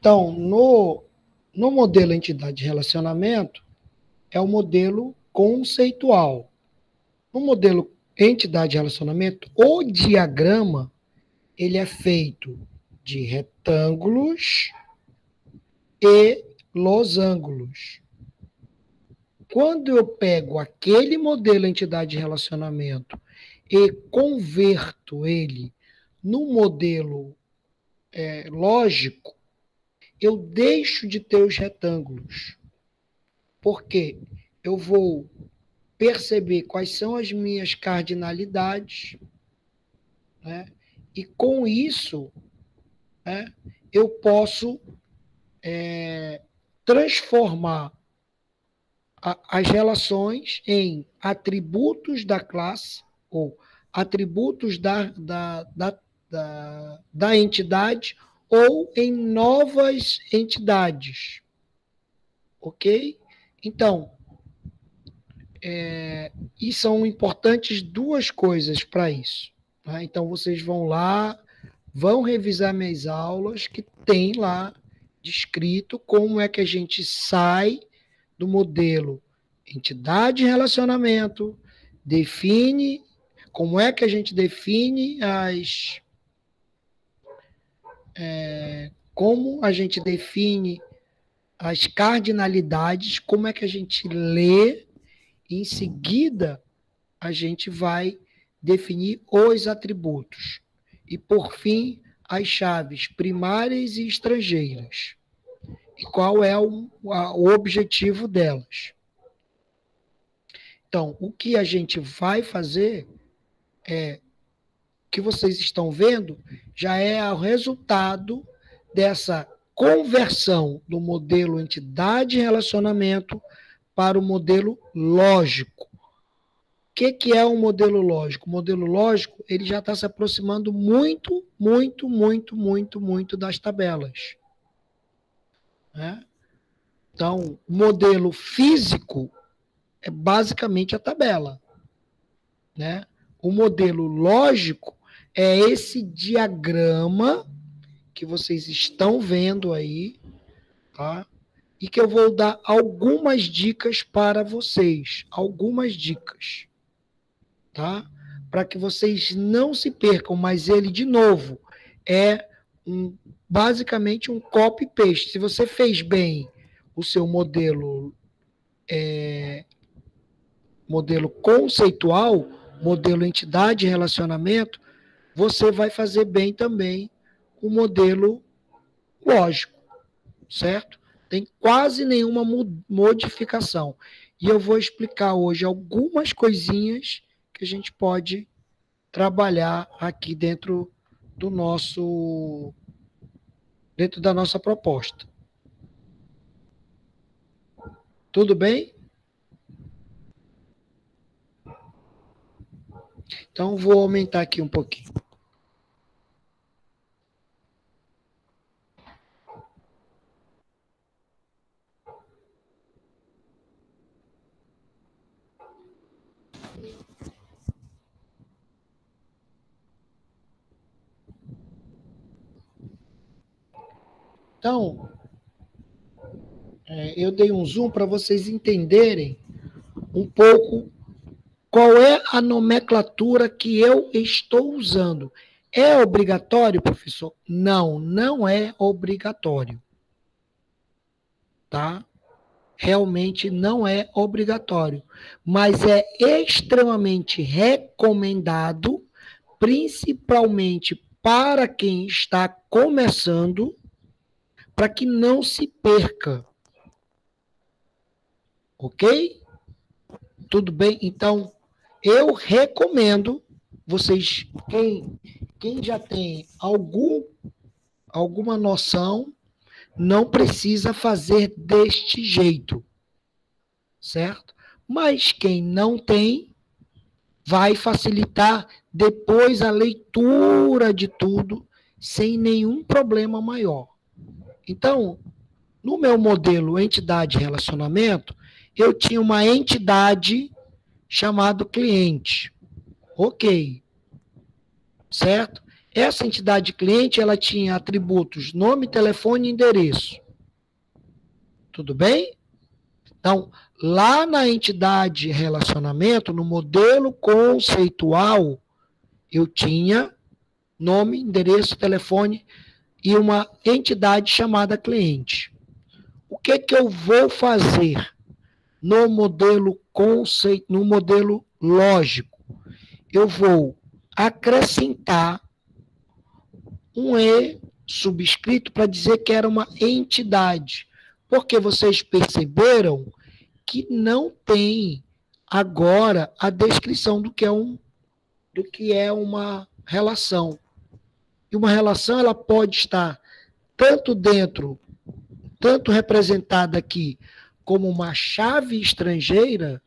Então, no modelo entidade de relacionamento, é o modelo conceitual. No modelo entidade de relacionamento, o diagrama, ele é feito de retângulos e losangos. Quando eu pego aquele modelo entidade de relacionamento e converto ele num modelo lógico, eu deixo de ter os retângulos. Porque eu vou perceber quais são as minhas cardinalidades, né? E com isso, né, eu posso transformar as relações em atributos da classe ou atributos da entidade ou em novas entidades. Ok? Então, e são importantes duas coisas para isso. Tá? Então, vocês vão lá, vão revisar minhas aulas, que tem lá descrito como é que a gente sai do modelo entidade e relacionamento, define como é que a gente define como a gente define as cardinalidades, como é que a gente lê, e em seguida a gente vai definir os atributos. E, por fim, as chaves primárias e estrangeiras. E qual é o objetivo delas. Então, o que a gente vai fazer que vocês estão vendo, já é o resultado dessa conversão do modelo entidade e relacionamento para o modelo lógico. O que é um modelo lógico? O modelo lógico, ele já está se aproximando muito, muito, muito, muito, muito das tabelas. Né? Então, o modelo físico é basicamente a tabela. Né? O modelo lógico é esse diagrama que vocês estão vendo aí, tá? E que eu vou dar algumas dicas para vocês, algumas dicas, tá? Para que vocês não se percam, mas ele, de novo, é basicamente um copy-paste. Se você fez bem o seu modelo conceitual, modelo entidade e relacionamento, você vai fazer bem também o modelo lógico, certo? Tem quase nenhuma modificação. E eu vou explicar hoje algumas coisinhas que a gente pode trabalhar aqui dentro da nossa proposta. Tudo bem? Então, vou aumentar aqui um pouquinho. Então, eu dei um zoom para vocês entenderem um pouco qual é a nomenclatura que eu estou usando. É obrigatório, professor? Não, não é obrigatório. Tá? Realmente não é obrigatório, mas é extremamente recomendado, principalmente para quem está começando, para que não se perca. Ok? Tudo bem? Então, eu recomendo vocês, quem já tem alguma noção, não precisa fazer deste jeito, certo? Mas quem não tem, vai facilitar depois a leitura de tudo, sem nenhum problema maior. Então, no meu modelo entidade-relacionamento, eu tinha uma entidade chamada cliente. Ok. Certo? Essa entidade cliente, ela tinha atributos nome, telefone e endereço. Tudo bem? Então, lá na entidade relacionamento, no modelo conceitual, eu tinha nome, endereço, telefone e uma entidade chamada cliente. O que eu vou fazer no modelo no modelo lógico? Eu vou acrescentar um E subscrito para dizer que era uma entidade. Porque vocês perceberam que não tem agora a descrição do que é uma relação. E uma relação ela pode estar tanto representada aqui como uma chave estrangeira,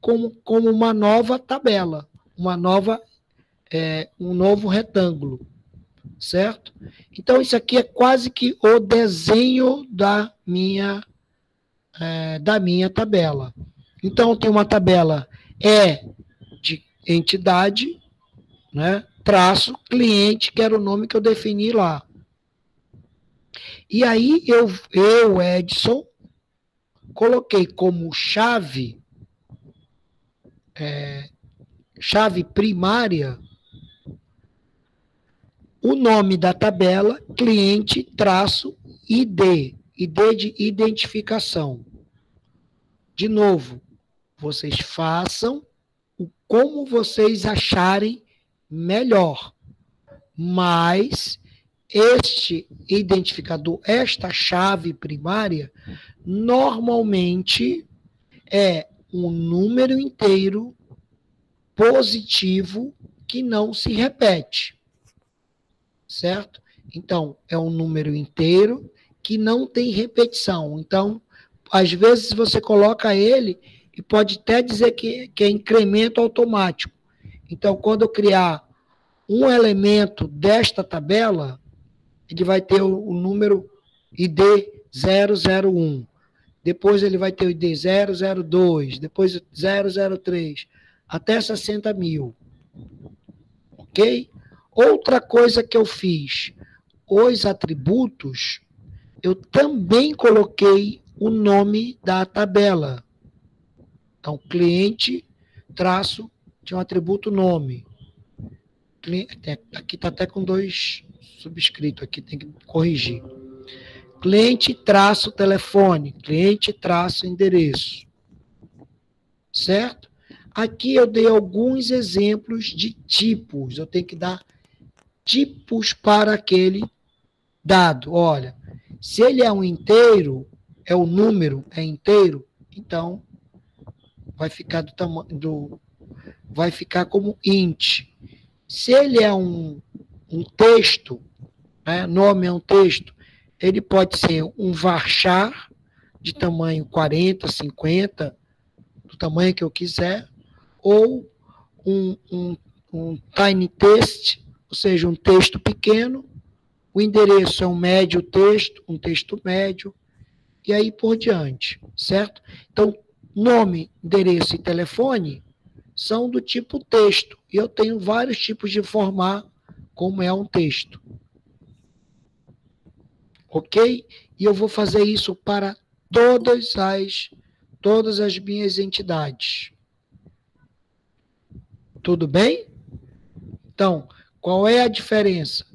como uma nova tabela, um novo retângulo, certo? Então, isso aqui é quase que o desenho da minha tabela. Então, tem uma tabela de entidade, né? Traço cliente, que era o nome que eu defini lá. E aí, eu Edson, coloquei como chave primária o nome da tabela, cliente, traço, ID de identificação. De novo, vocês façam como vocês acharem melhor. Mas este identificador, esta chave primária, normalmente é um número inteiro positivo que não se repete. Certo? Então, é um número inteiro que não tem repetição. Então, às vezes você coloca ele e pode até dizer que é incremento automático. Então, quando eu criar um elemento desta tabela, ele vai ter o número ID 001. Depois ele vai ter o ID 002, depois 003, até 60.000. Ok? Outra coisa que eu fiz, os atributos, eu também coloquei o nome da tabela. Então, cliente, traço, tinha um atributo nome. Aqui está até com 2 subscritos, aqui tem que corrigir. Cliente, traço, telefone. Cliente, traço, endereço. Certo? Aqui eu dei alguns exemplos de tipos. Eu tenho que dar tipos para aquele dado. Olha, se ele é um inteiro, é o número, é inteiro, então vai ficar vai ficar como int. Se ele é um texto, né, nome é um texto, ele pode ser um varchar de tamanho 40, 50, do tamanho que eu quiser, ou um tiny text, ou seja, um texto pequeno. O endereço é um médio texto, um texto médio, e aí por diante, certo? Então, nome, endereço e telefone são do tipo texto, e eu tenho vários tipos de formar como é um texto. Ok? E eu vou fazer isso para todas as minhas entidades. Tudo bem? Então, qual é a diferença?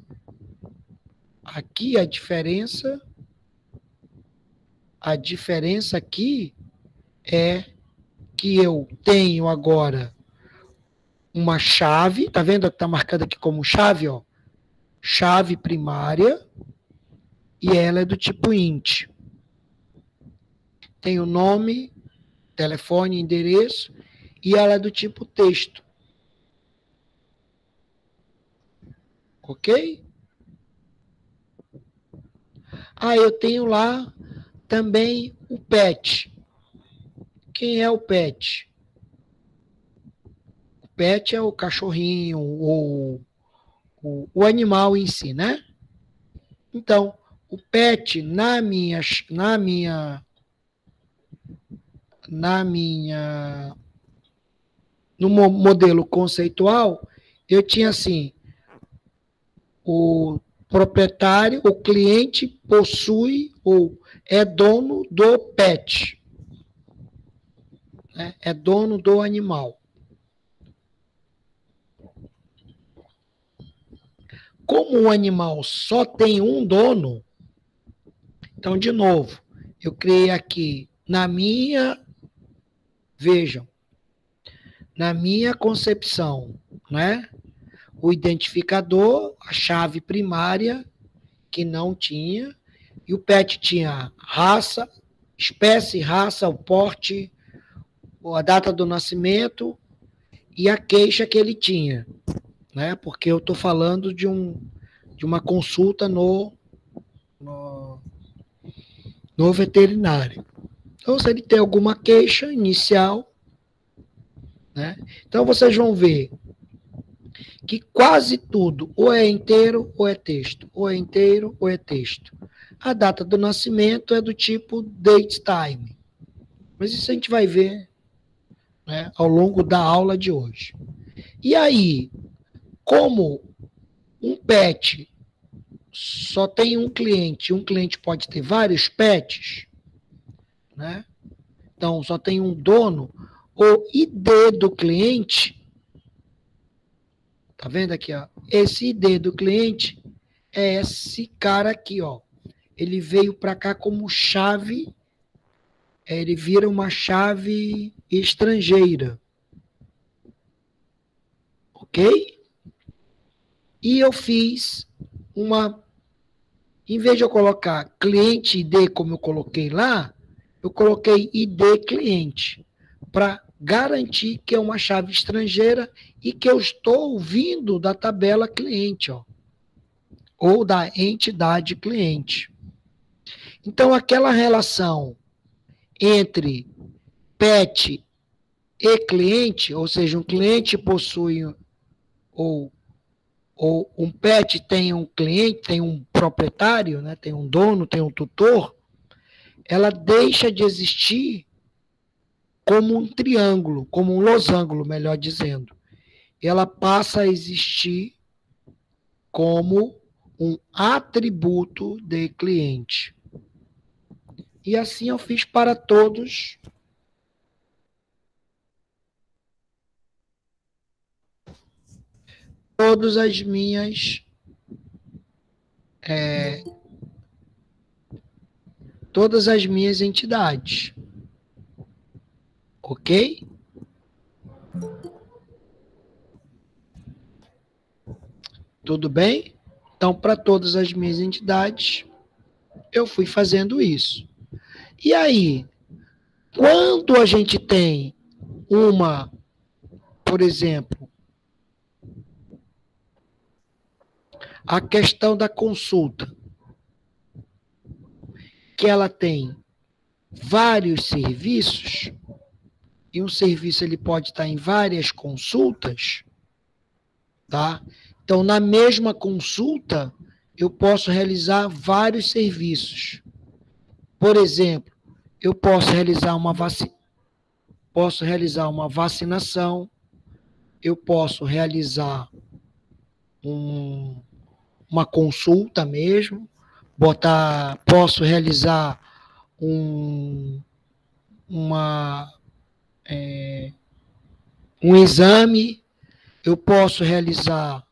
Aqui a diferença aqui é que eu tenho agora uma chave, tá vendo que está marcada aqui como chave, ó? Chave primária, e ela é do tipo int. Tem o nome, telefone, endereço, e ela é do tipo texto. Ok? Eu tenho lá também o pet. Quem é o pet? O pet é o cachorrinho, ou o animal em si, né? Então, o pet no modelo conceitual, eu tinha assim, o proprietário, o cliente possui ou é dono do pet, né? É dono do animal. Como o animal só tem um dono, então, de novo, eu criei aqui vejam, na minha concepção, né? O identificador, a chave primária, que não tinha, e o pet tinha raça, espécie, raça, o porte, a data do nascimento e a queixa que ele tinha, né? Porque eu estou falando de uma consulta no veterinário. Então, se ele tem alguma queixa inicial, né? Então, vocês vão ver que quase tudo ou é inteiro ou é texto, ou é inteiro ou é texto. A data do nascimento é do tipo date time. Mas isso a gente vai ver, né, ao longo da aula de hoje. E aí, como um pet só tem um cliente pode ter vários pets, né? Então, só tem um dono, o ID do cliente, tá vendo aqui, ó? Esse ID do cliente é esse cara aqui, ó. Ele veio para cá como chave, ele vira uma chave estrangeira, ok? E eu fiz em vez de eu colocar cliente ID como eu coloquei lá, eu coloquei ID cliente, para garantir que é uma chave estrangeira e que eu estou vindo da tabela cliente, ó, ou da entidade cliente. Então, aquela relação entre pet e cliente, ou seja, um cliente possui ou um pet tem um cliente, tem um proprietário, né, tem um dono, tem um tutor, ela deixa de existir como um triângulo, como um losango, melhor dizendo. Ela passa a existir como um atributo de cliente. E assim eu fiz para todas as minhas entidades. Ok? Tudo bem? Então, para todas as minhas entidades, eu fui fazendo isso. E aí, quando a gente tem por exemplo, a questão da consulta, que ela tem vários serviços, e um serviço ele pode estar em várias consultas, tá? Então, na mesma consulta, eu posso realizar vários serviços. Por exemplo, eu posso realizar uma vacinação, eu posso realizar uma consulta mesmo, posso realizar uma, um exame, eu posso realizar,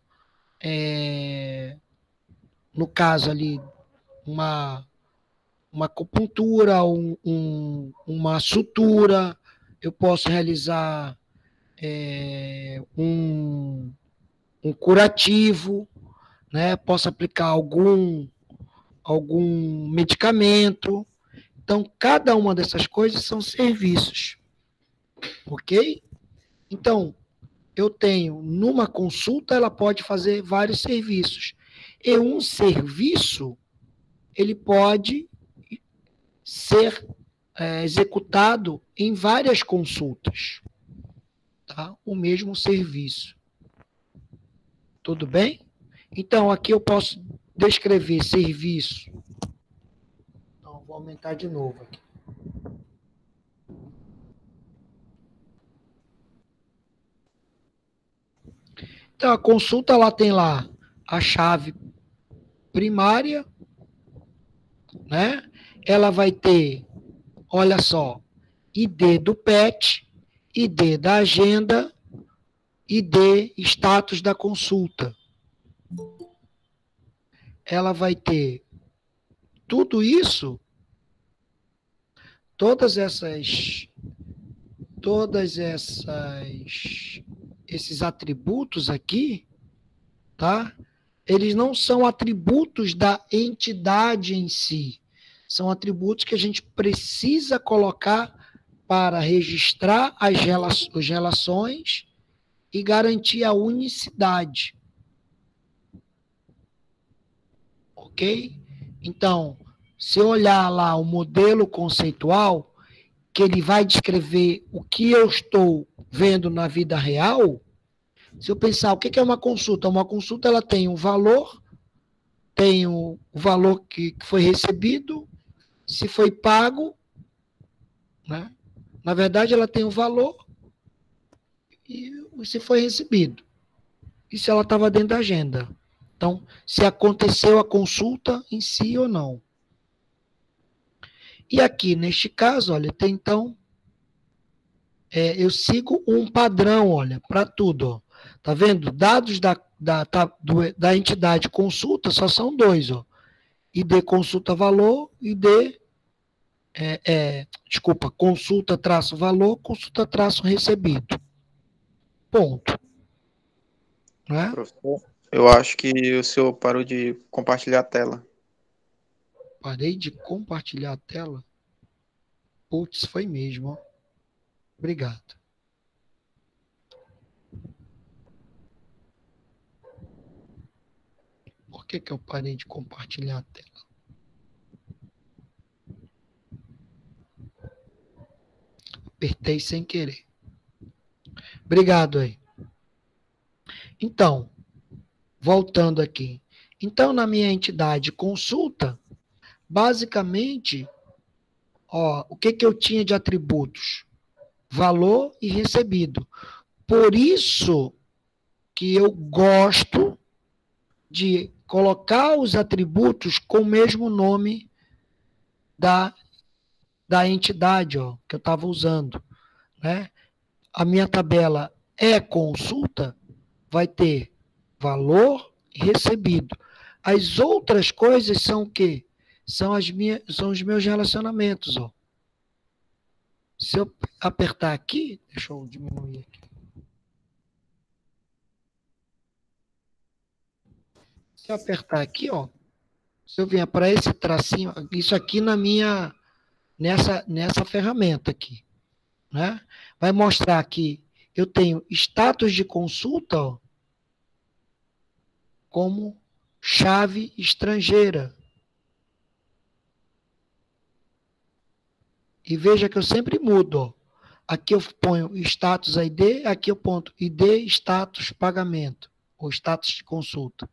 no caso ali, uma acupuntura, uma sutura, eu posso realizar um curativo, né? Posso aplicar algum medicamento. Então, cada uma dessas coisas são serviços, ok? Então, eu tenho, numa consulta, ela pode fazer vários serviços. E um serviço, ele pode ser executado em várias consultas, tá? O mesmo serviço. Tudo bem? Então, aqui eu posso descrever serviço. Então, vou aumentar de novo aqui. Então, a consulta, ela tem lá a chave primária, né? Ela vai ter, olha só, ID do PET, ID da agenda, ID status da consulta. Ela vai ter tudo isso, esses atributos aqui, tá? Eles não são atributos da entidade em si, são atributos que a gente precisa colocar para registrar as relações e garantir a unicidade. Ok? Então, se eu olhar lá o modelo conceitual, que ele vai descrever o que eu estou vendo na vida real, se eu pensar o que é uma consulta ela tem um valor, tem o valor que foi recebido, se foi pago, né? Na verdade, ela tem o valor e se foi recebido. E se ela estava dentro da agenda. Então, se aconteceu a consulta em si ou não. E aqui, neste caso, olha, tem então, eu sigo um padrão, olha, para tudo. Ó. Tá vendo? Dados da entidade consulta só são dois, ó. ID consulta valor, ID, consulta traço valor, consulta traço recebido. Ponto. Né? Professor, eu acho que o senhor parou de compartilhar a tela. Parei de compartilhar a tela? Putz, foi mesmo. Ó. Obrigado. Por que eu parei de compartilhar a tela? Apertei sem querer. Obrigado aí. Então, voltando aqui. Então, na minha entidade consulta, basicamente, ó, o que eu tinha de atributos? Valor e recebido. Por isso que eu gosto de colocar os atributos com o mesmo nome da entidade, ó, que eu estava usando. Né? A minha tabela é consulta, vai ter valor e recebido. As outras coisas são o quê? São os meus relacionamentos. Ó. Se eu apertar aqui, deixa eu diminuir aqui. Se eu apertar aqui, ó, se eu vier para esse tracinho, isso aqui nessa ferramenta aqui, né? Vai mostrar que eu tenho status de consulta, ó, como chave estrangeira. E veja que eu sempre mudo, ó. Aqui eu ponho status ID, aqui eu ponho ID status pagamento, ou status de consulta.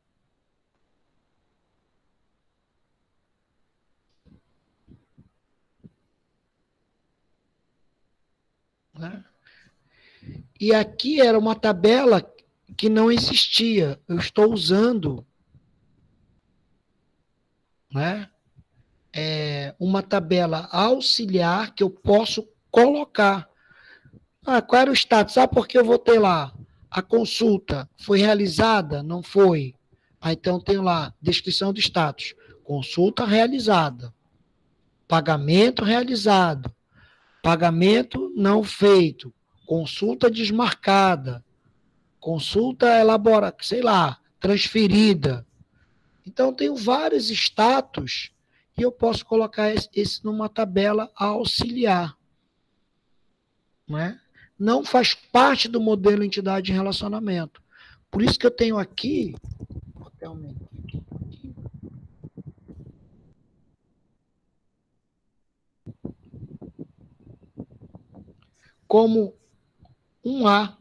Né? E aqui era uma tabela que não existia. Eu estou usando, né, uma tabela auxiliar que eu posso colocar. Qual era o status? Porque eu vou ter lá a consulta foi realizada? Não foi. Então tenho lá descrição do status. Consulta realizada. Pagamento realizado. Pagamento não feito. Consulta desmarcada. Consulta elaborada, sei lá, transferida. Então, tenho vários status e eu posso colocar esse numa tabela auxiliar. Né? Não faz parte do modelo entidade de relacionamento. Por isso que eu tenho aqui, vou até aumentar aqui, como um A.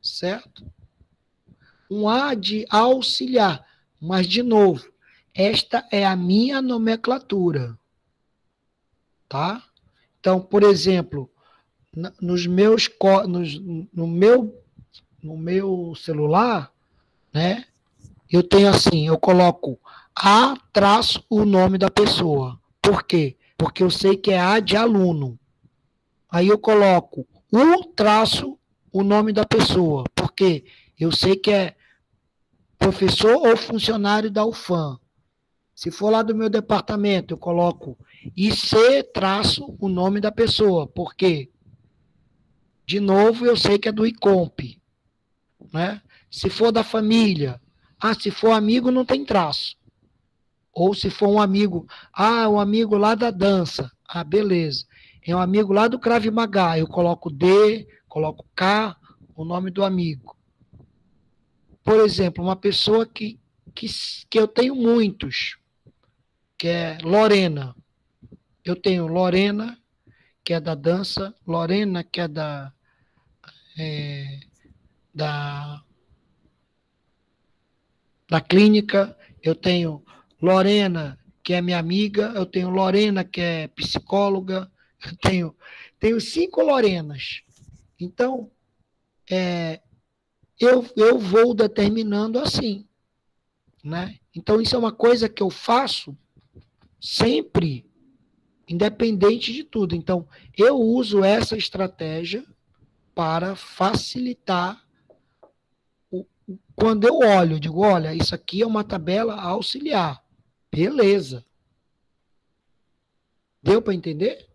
Certo? Um A de auxiliar. Mas, de novo, esta é a minha nomenclatura. tá? Então, por exemplo, no meu celular, né? Eu tenho assim, eu coloco A traço o nome da pessoa. Por quê? Porque eu sei que é A de aluno. Aí eu coloco U traço o nome da pessoa. Por quê? Eu sei que é professor ou funcionário da UFAM. Se for lá do meu departamento, eu coloco IC traço o nome da pessoa. Por quê? De novo, eu sei que é do ICOMP, né? Se for da família, se for amigo, não tem traço. Ou se for um amigo, um amigo lá da dança, beleza. É um amigo lá do Krav Maga, eu coloco D, coloco K, o nome do amigo. Por exemplo, uma pessoa que eu tenho muitos, que é Lorena. Eu tenho Lorena, que é da dança, Lorena, que é da clínica, eu tenho Lorena, que é minha amiga, eu tenho Lorena, que é psicóloga, eu tenho 5 Lorenas. Então, eu vou determinando assim, né? Então, isso é uma coisa que eu faço sempre, independente de tudo. Então, eu uso essa estratégia para facilitar quando eu olho, eu digo, olha, isso aqui é uma tabela auxiliar. Beleza. Deu para entender?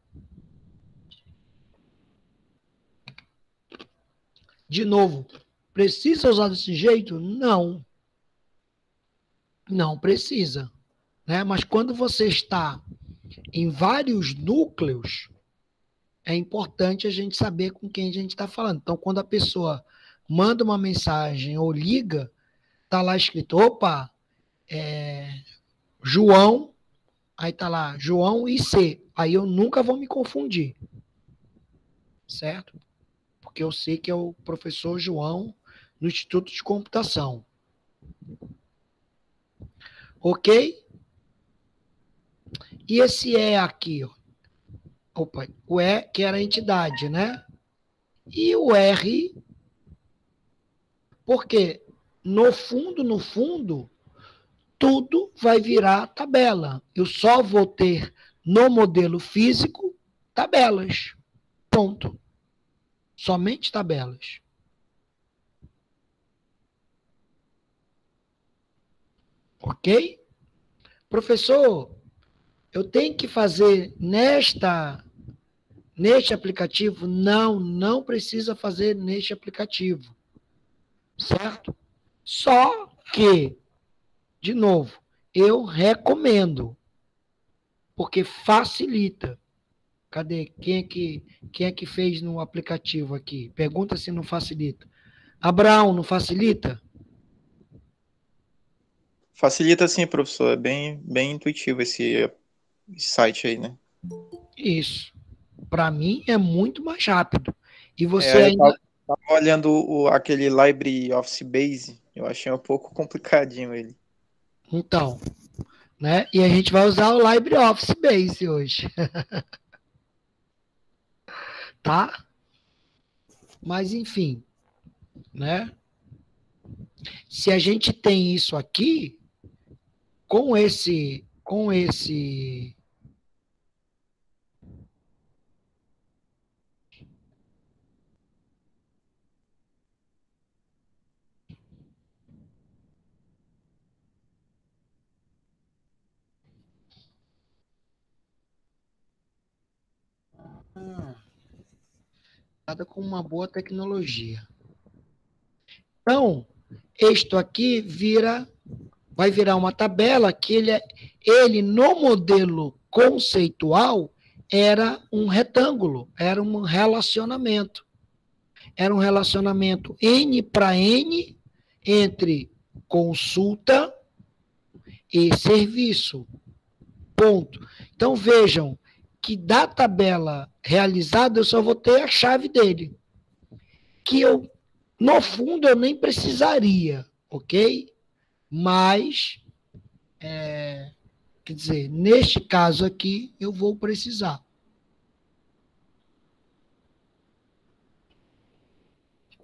De novo, precisa usar desse jeito? Não. Não precisa. Né? Mas quando você está em vários núcleos, é importante a gente saber com quem a gente está falando. Então, quando a pessoa manda uma mensagem ou liga, está lá escrito, opa, João, aí está lá, João e C. Aí eu nunca vou me confundir. Certo? Porque eu sei que é o professor João no Instituto de Computação. Ok? E esse E aqui, ó. Opa, o E que era a entidade, né? E o R, porque no fundo, tudo vai virar tabela. Eu só vou ter no modelo físico tabelas. Ponto. Somente tabelas. Ok? Professor, eu tenho que fazer neste aplicativo? Não precisa fazer neste aplicativo. Certo? Só que, de novo, eu recomendo, porque facilita. Cadê? Quem é que fez no aplicativo aqui? Pergunta se não facilita. Abraão, não facilita? Facilita sim, professor. É bem intuitivo esse site aí, né? Isso. Para mim é muito mais rápido. E você Eu ainda. tava olhando aquele LibreOffice Base, eu achei um pouco complicadinho ele. Então, né? E a gente vai usar o LibreOffice Base hoje. Tá? Mas enfim, né? Se a gente tem isso aqui, com esse com uma boa tecnologia. Então, isto aqui vai virar uma tabela que ele no modelo conceitual era um retângulo, era um relacionamento. Era um relacionamento N para N entre consulta e serviço. Ponto. Então vejam que da tabela realizada eu só vou ter a chave dele. Que eu, no fundo, eu nem precisaria, ok? Mas, quer dizer, neste caso aqui, eu vou precisar.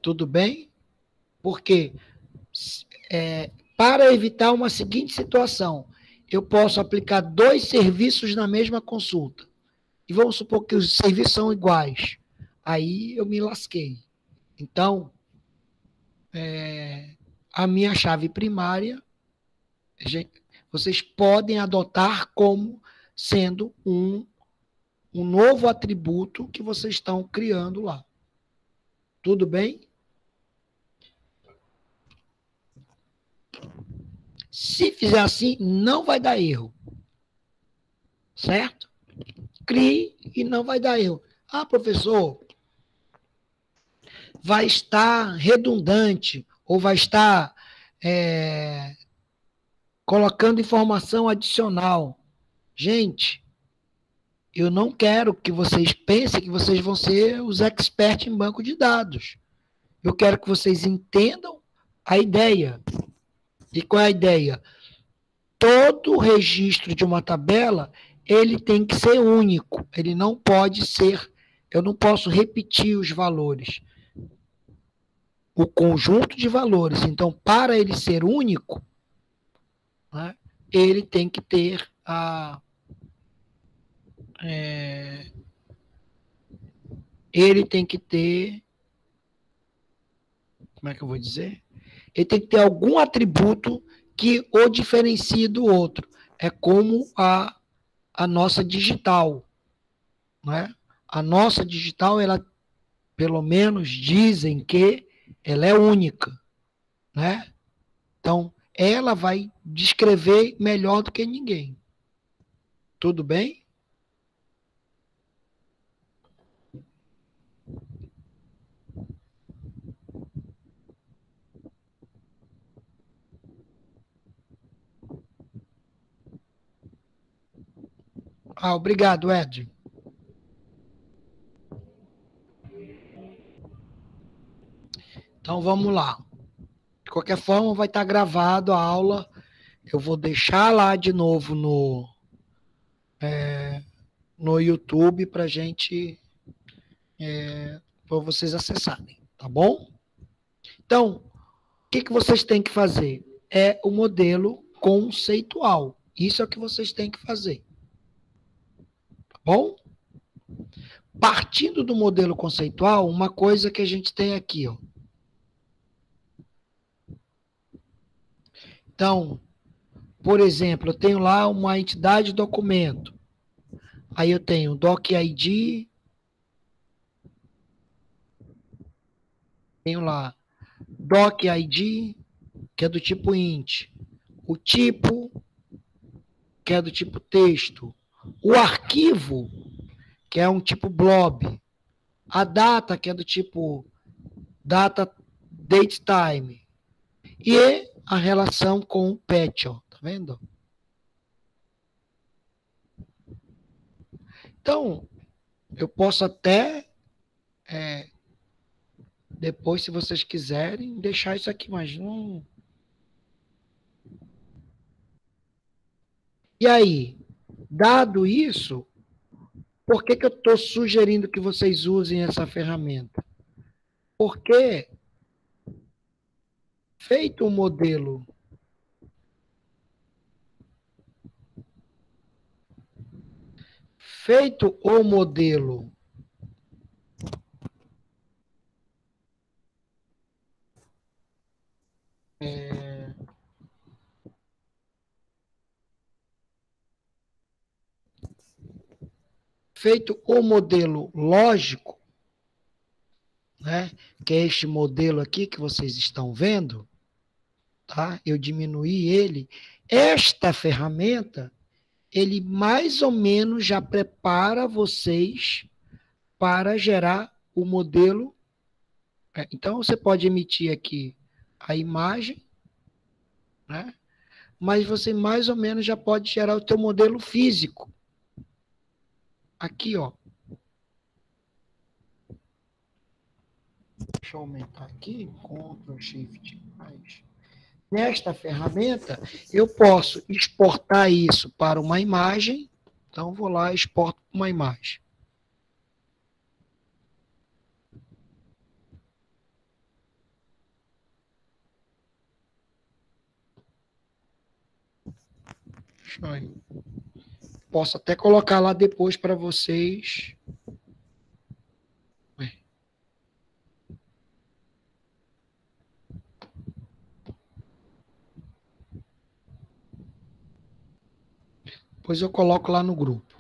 Tudo bem? Porque para evitar uma seguinte situação, eu posso aplicar 2 serviços na mesma consulta. E vamos supor que os serviços são iguais. Aí eu me lasquei. Então, a minha chave primária, vocês podem adotar como sendo um novo atributo que vocês estão criando lá. Tudo bem? Se fizer assim, não vai dar erro. Certo? Crie e não vai dar erro. Ah, professor, vai estar redundante ou vai estar colocando informação adicional. Gente, eu não quero que vocês pensem que vocês vão ser os experts em banco de dados. Eu quero que vocês entendam a ideia. E qual é a ideia? Todo registro de uma tabela, ele tem que ser único. Ele não pode ser, eu não posso repetir os valores. O conjunto de valores. Então, para ele ser único, né, ele tem que ter ele tem que ter, como é que eu vou dizer? Ele tem que ter algum atributo que o diferencie do outro. É como a nossa digital. Né? A nossa digital, ela, pelo menos dizem que ela é única. Né? Então, ela vai descrever melhor do que ninguém. Tudo bem? Obrigado, Ed. Então, vamos lá. De qualquer forma, vai estar gravado a aula. Eu vou deixar lá de novo no YouTube para vocês acessarem, tá bom? Então, o que vocês têm que fazer? É o modelo conceitual. Isso é o que vocês têm que fazer. Tá bom? Partindo do modelo conceitual, uma coisa que a gente tem aqui, ó. Então, por exemplo, eu tenho lá uma entidade documento. Aí eu tenho DocID, tenho lá DocID, que é do tipo int, o tipo, que é do tipo texto, o arquivo, que é um tipo blob, a data, que é do tipo data, date, time, e a relação com o patch, ó, tá vendo? Então, eu posso até, depois, se vocês quiserem, deixar isso aqui, mas não... E aí, dado isso, por que eu estou sugerindo que vocês usem essa ferramenta? Porque, feito o modelo lógico, né, que é este modelo aqui que vocês estão vendo, tá? Eu diminuí ele. Esta ferramenta, ele mais ou menos já prepara vocês para gerar o modelo. Então, você pode emitir aqui a imagem, né? Mas você mais ou menos já pode gerar o teu modelo físico. Aqui, ó. Deixa eu aumentar aqui, Ctrl Shift mais. Nesta ferramenta, eu posso exportar isso para uma imagem. Então, vou lá e exporto uma imagem. Posso até colocar lá depois para vocês. Depois eu coloco lá no grupo.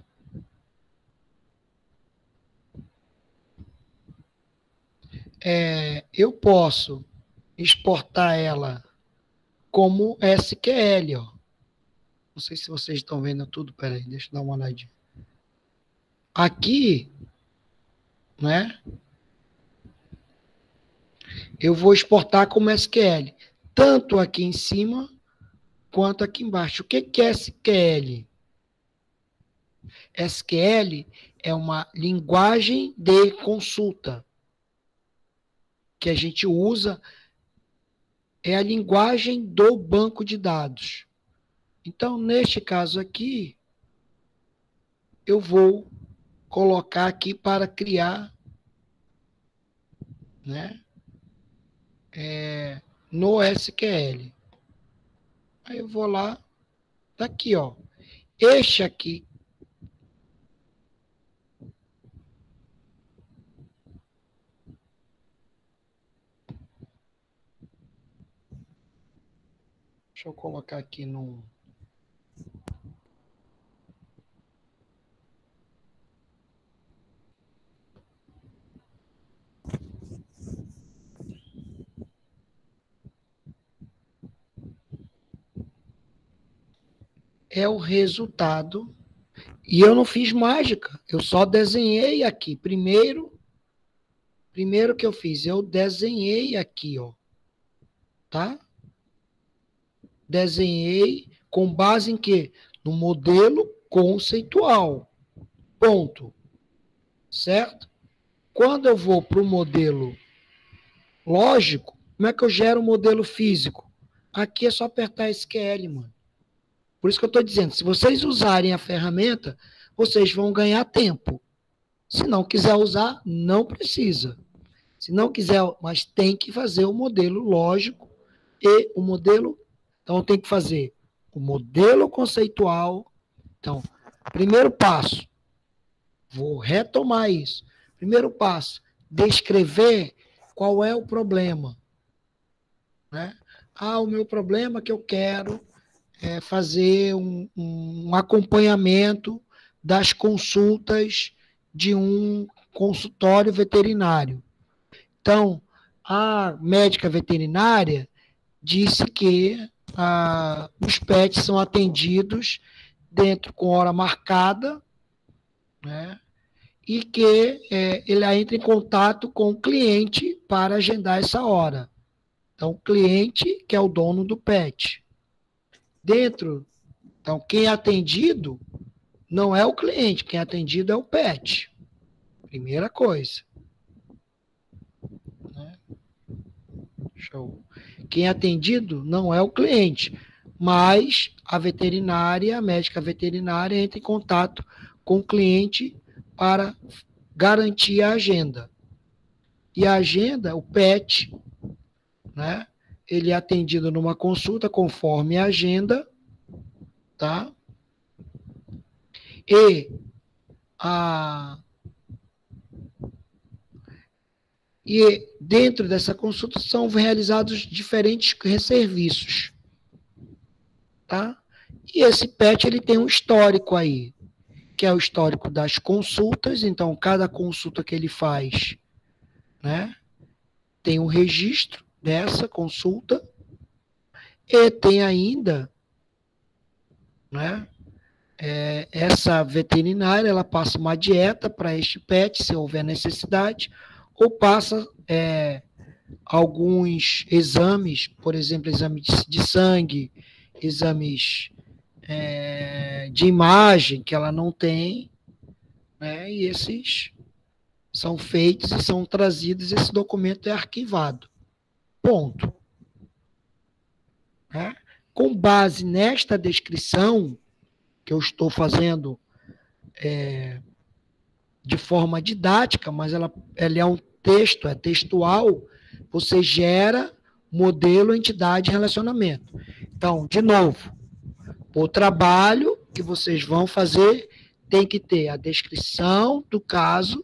Eu posso exportar ela como SQL, ó. Não sei se vocês estão vendo tudo. Peraí, deixa eu dar uma olhadinha. Aqui, né? Eu vou exportar como SQL, tanto aqui em cima quanto aqui embaixo. O que é SQL? SQL é uma linguagem de consulta que a gente usa, é a linguagem do banco de dados. Então, neste caso aqui, eu vou colocar aqui para criar, né, no SQL. Aí eu vou lá, tá aqui, ó. Este aqui, deixa eu colocar aqui no... É o resultado. E eu não fiz mágica, eu só desenhei aqui. Primeiro que eu fiz, eu desenhei aqui, ó. Tá? Desenhei com base em quê? No modelo conceitual. Ponto. Certo? Quando eu vou para o modelo lógico, como é que eu gero um modelo físico? Aqui é só apertar SQL, mano. Por isso que eu estou dizendo, se vocês usarem a ferramenta, vocês vão ganhar tempo. Se não quiser usar, não precisa. Se não quiser, mas tem que fazer o modelo lógico e o modelo... Então, tem que fazer o modelo conceitual. Então, primeiro passo, vou retomar isso. Primeiro passo, descrever qual é o problema. Né? O meu problema é que eu quero fazer um acompanhamento das consultas de um consultório veterinário. Então, a médica veterinária disse que os pets são atendidos dentro com hora marcada, né? E que ele entra em contato com o cliente para agendar essa hora. Então, o cliente que é o dono do pet. Então, quem é atendido não é o cliente, quem é atendido é o pet. Primeira coisa. Né? Show. Quem é atendido não é o cliente, mas a médica veterinária entra em contato com o cliente para garantir a agenda. E a agenda, o pet, né? Ele é atendido numa consulta conforme a agenda, tá? E dentro dessa consulta são realizados diferentes serviços, tá? E esse PET ele tem um histórico aí, que é o histórico das consultas. Então, cada consulta que ele faz, né, tem um registro dessa consulta e tem ainda, né, essa veterinária, ela passa uma dieta para este PET, se houver necessidade, ou passa alguns exames, por exemplo, exame de sangue, exames de imagem que ela não tem, né, e esses são feitos e são trazidos, esse documento é arquivado. Ponto. Né? Com base nesta descrição que eu estou fazendo de forma didática, mas ela é um texto, é textual, você gera modelo, entidade e relacionamento. Então, de novo, O trabalho que vocês vão fazer tem que ter a descrição do caso,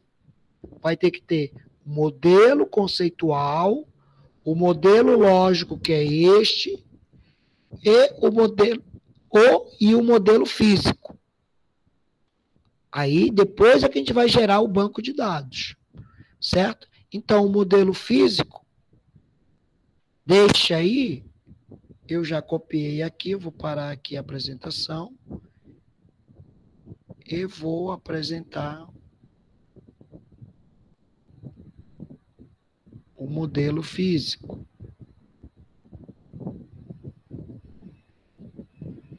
vai ter que ter o modelo conceitual, o modelo lógico, que é este, e o modelo físico. Aí, depois é que a gente vai gerar o banco de dados, certo? Então, o modelo físico, deixa aí, eu já copiei aqui, eu vou parar aqui a apresentação e vou apresentar o modelo físico.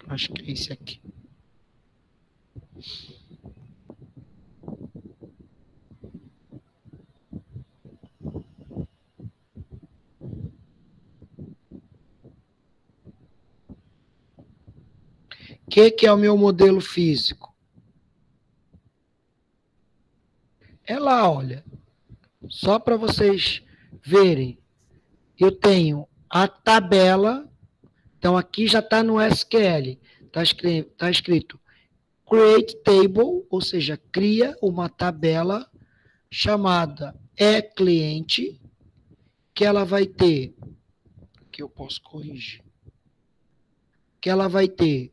Acho que é esse aqui. O que é o meu modelo físico? É lá, olha. Só para vocês verem. Eu tenho a tabela. Então, aqui já está no SQL. Está escrito create table, ou seja, cria uma tabela chamada cliente, que ela vai ter, que eu posso corrigir, que ela vai ter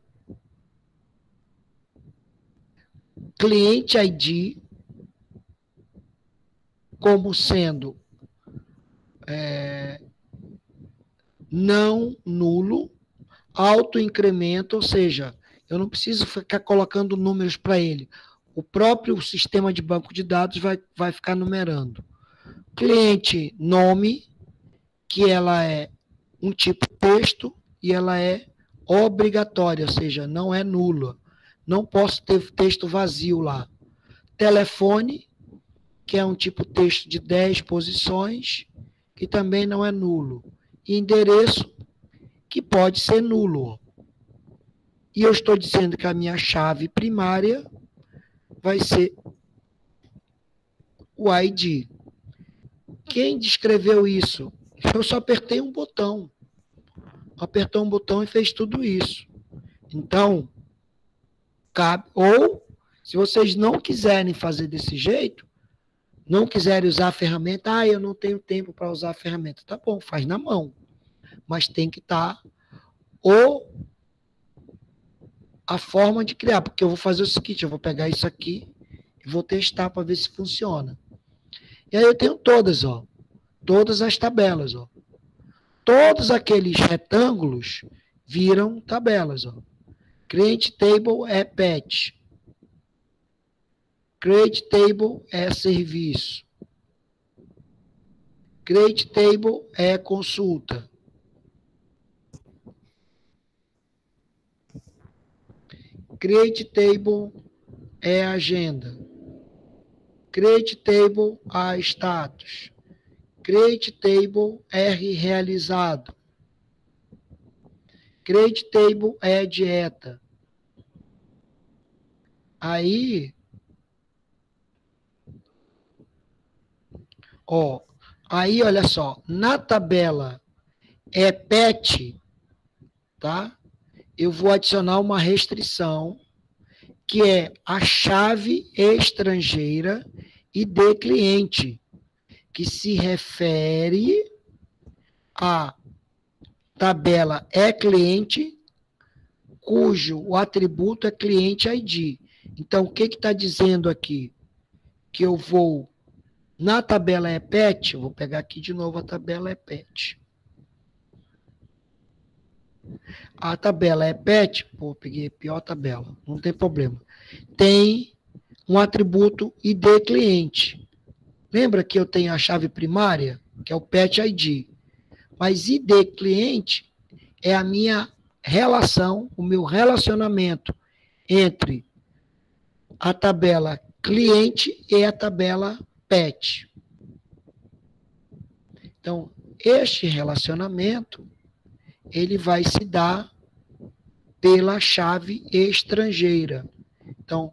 cliente ID como sendo não nulo, autoincremento, ou seja, eu não preciso ficar colocando números para ele. O próprio sistema de banco de dados vai ficar numerando. Cliente nome, que ela é um tipo texto e ela é obrigatória, ou seja, não é nula. Não posso ter texto vazio lá. Telefone, que é um tipo texto de 10 posições, que também não é nulo. E endereço, que pode ser nulo. E eu estou dizendo que a minha chave primária vai ser o ID. Quem descreveu isso? Eu só apertei um botão. Apertou um botão e fez tudo isso. Então, cabe. Ou, se vocês não quiserem fazer desse jeito, não quiserem usar a ferramenta, eu não tenho tempo para usar a ferramenta. Tá bom, faz na mão. Mas tem que estar a forma de criar, porque eu vou fazer o seguinte, eu vou pegar isso aqui e vou testar para ver se funciona. E aí eu tenho todas, ó, todas as tabelas, ó. Todos aqueles retângulos viram tabelas, ó. Create table é pet. Create table é serviço. Create table é consulta. Create table é agenda. Create table a status. Create table R realizado. Create table é dieta. Aí, olha só, na tabela pet, tá? Eu vou adicionar uma restrição, que é a chave estrangeira ID cliente, que se refere à tabela cliente, cujo o atributo é cliente ID. Então, o que está dizendo aqui? Que eu vou, na tabela pet, eu vou pegar aqui de novo a tabela pet. A tabela pet, peguei a pior tabela, não tem problema. Tem um atributo ID cliente. Lembra que eu tenho a chave primária, que é o pet ID. Mas ID cliente é a minha relação, o meu relacionamento entre a tabela cliente e a tabela pet. Então, este relacionamento, ele vai se dar pela chave estrangeira. Então,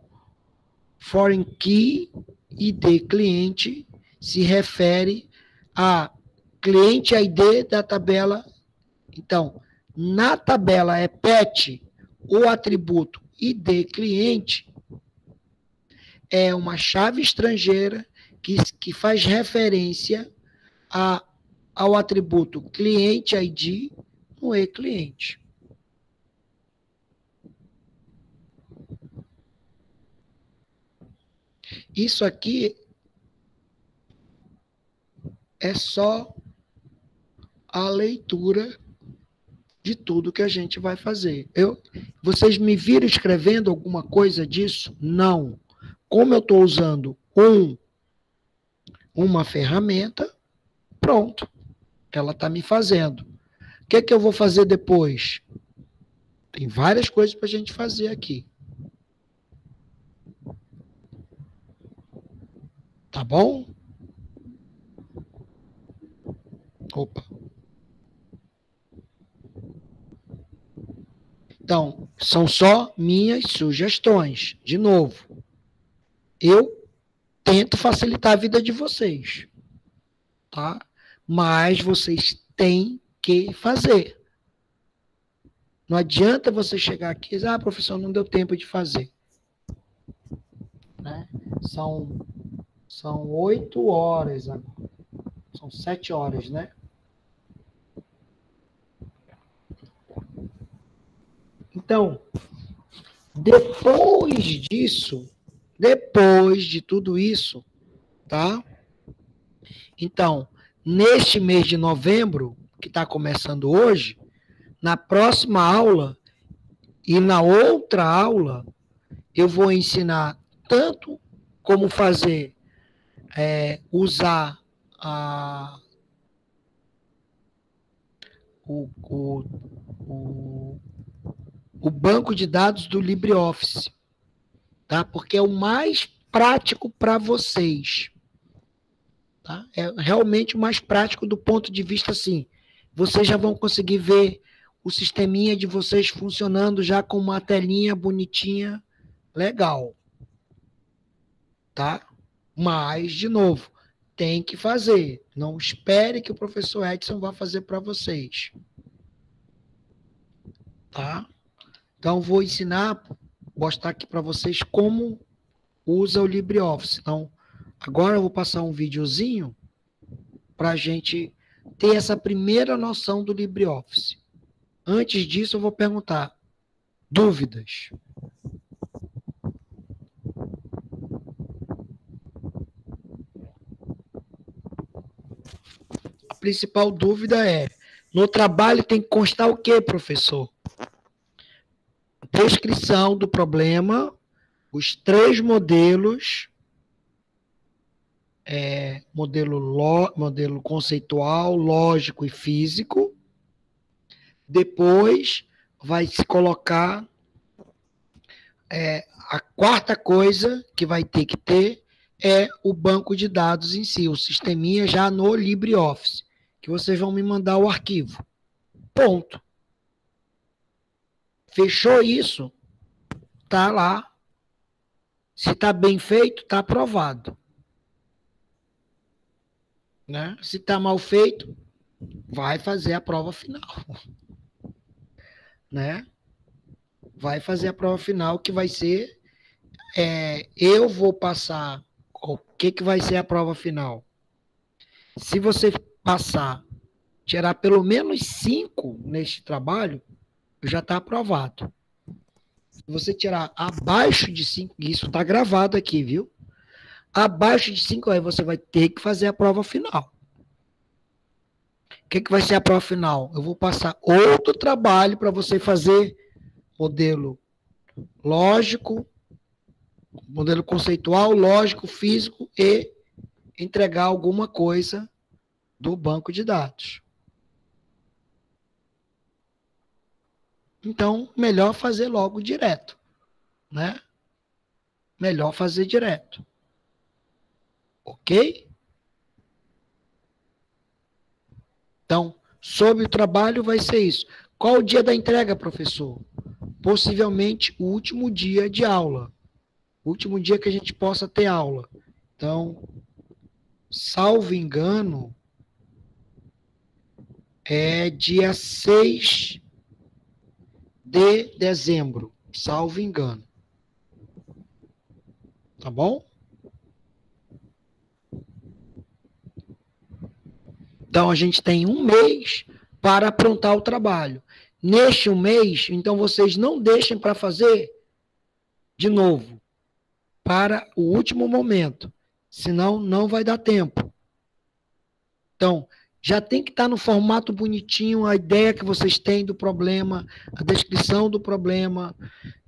foreign key ID cliente se refere a cliente ID da tabela. Então, na tabela pet, o atributo ID cliente é uma chave estrangeira que faz referência ao atributo cliente ID no e-cliente. Isso aqui é só a leitura de tudo que a gente vai fazer. Vocês me viram escrevendo alguma coisa disso? Não. Como eu estou usando uma ferramenta, pronto. Ela está me fazendo. O que é que eu vou fazer depois? Tem várias coisas para a gente fazer aqui. Tá bom? Opa. Então, são só minhas sugestões. De novo, eu tento facilitar a vida de vocês, tá? Mas vocês têm que fazer. Não adianta você chegar aqui e dizer, professor, não deu tempo de fazer. Né? São 8 horas agora. São 7 horas, né? Então, depois disso, depois de tudo isso, tá? Então, neste mês de novembro, que está começando hoje, na próxima aula e na outra aula, eu vou ensinar tanto como fazer, usar o banco de dados do LibreOffice, tá? Porque é o mais prático para vocês. Tá? É realmente o mais prático do ponto de vista, assim, vocês já vão conseguir ver o sisteminha de vocês funcionando já com uma telinha bonitinha, legal. Tá? Mas, de novo, tem que fazer. Não espere que o professor Edson vá fazer para vocês. Tá? Então, vou ensinar, mostrar aqui para vocês como usa o LibreOffice. Então, agora eu vou passar um videozinho para a gente ter essa primeira noção do LibreOffice. Antes disso, eu vou perguntar dúvidas. A principal dúvida é, no trabalho tem que constar o quê, professor? Descrição do problema, os 3 modelos, modelo conceitual, lógico e físico. Depois vai se colocar a quarta coisa que vai ter que ter é o banco de dados em si, o sisteminha já no LibreOffice, que vocês vão me mandar o arquivo. Ponto. Fechou isso? Tá lá. Se tá bem feito, tá aprovado. Né? Se tá mal feito, vai fazer a prova final. Né? Vai fazer a prova final, que vai ser... eu vou passar... O que vai ser a prova final? Se você passar, tirar pelo menos 5 neste trabalho, já está aprovado. Se você tirar abaixo de 5, isso está gravado aqui, viu? Abaixo de 5, aí você vai ter que fazer a prova final. O que vai ser a prova final? Eu vou passar outro trabalho para você fazer modelo lógico, modelo conceitual, lógico, físico e entregar alguma coisa do banco de dados. Então, melhor fazer logo direto, né? Melhor fazer direto. Ok? Então, sobre o trabalho vai ser isso. Qual o dia da entrega, professor? Possivelmente o último dia de aula. O último dia que a gente possa ter aula. Então, salvo engano, é dia 6 de dezembro, salvo engano. Tá bom? Então, a gente tem um mês para aprontar o trabalho. Neste um mês, então, vocês não deixem para fazer de novo, para o último momento, senão não vai dar tempo. Então, já tem que estar no formato bonitinho, a ideia que vocês têm do problema, a descrição do problema,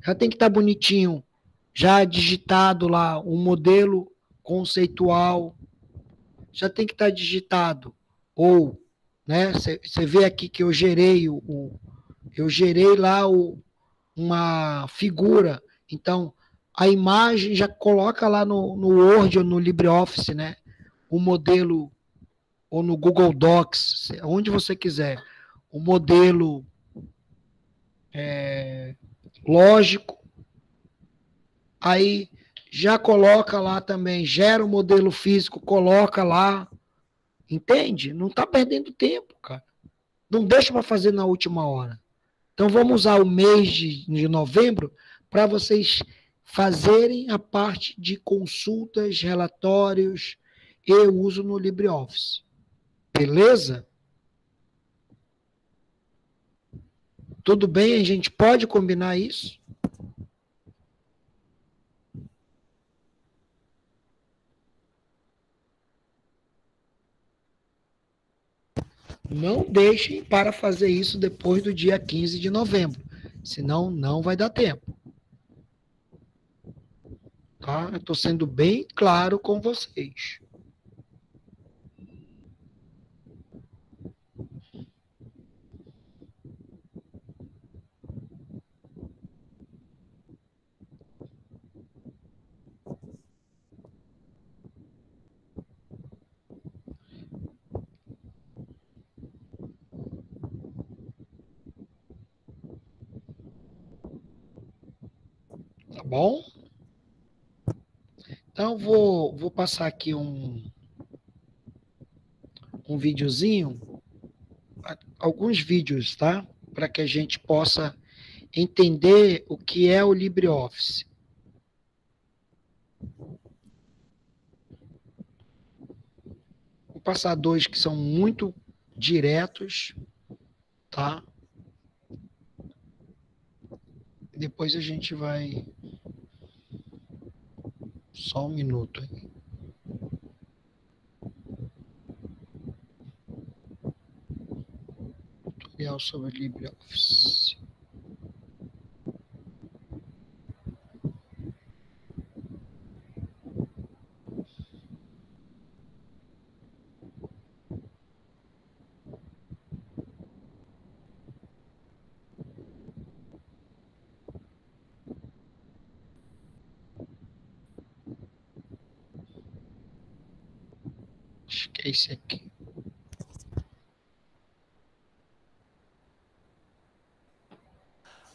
já tem que estar bonitinho, já digitado lá o modelo conceitual, já tem que estar digitado. Ou, né, você vê aqui que eu gerei lá uma figura, então a imagem já coloca lá no Word ou no LibreOffice, né, o modelo, ou no Google Docs, onde você quiser, o modelo lógico, aí já coloca lá também, gera o modelo físico, coloca lá, entende? Não está perdendo tempo, cara. Não deixa para fazer na última hora. Então, vamos usar o mês de novembro para vocês fazerem a parte de consultas, relatórios e uso no LibreOffice. Beleza? Tudo bem? A gente pode combinar isso? Não deixem para fazer isso depois do dia 15 de novembro, senão não vai dar tempo. Tá? Eu estou sendo bem claro com vocês. Tá bom? Então, vou passar aqui um videozinho, alguns vídeos, tá? Para que a gente possa entender o que é o LibreOffice. Vou passar dois que são muito diretos, tá? Depois a gente vai... Só um minuto aí. Tutorial sobre LibreOffice. Acho que é esse aqui.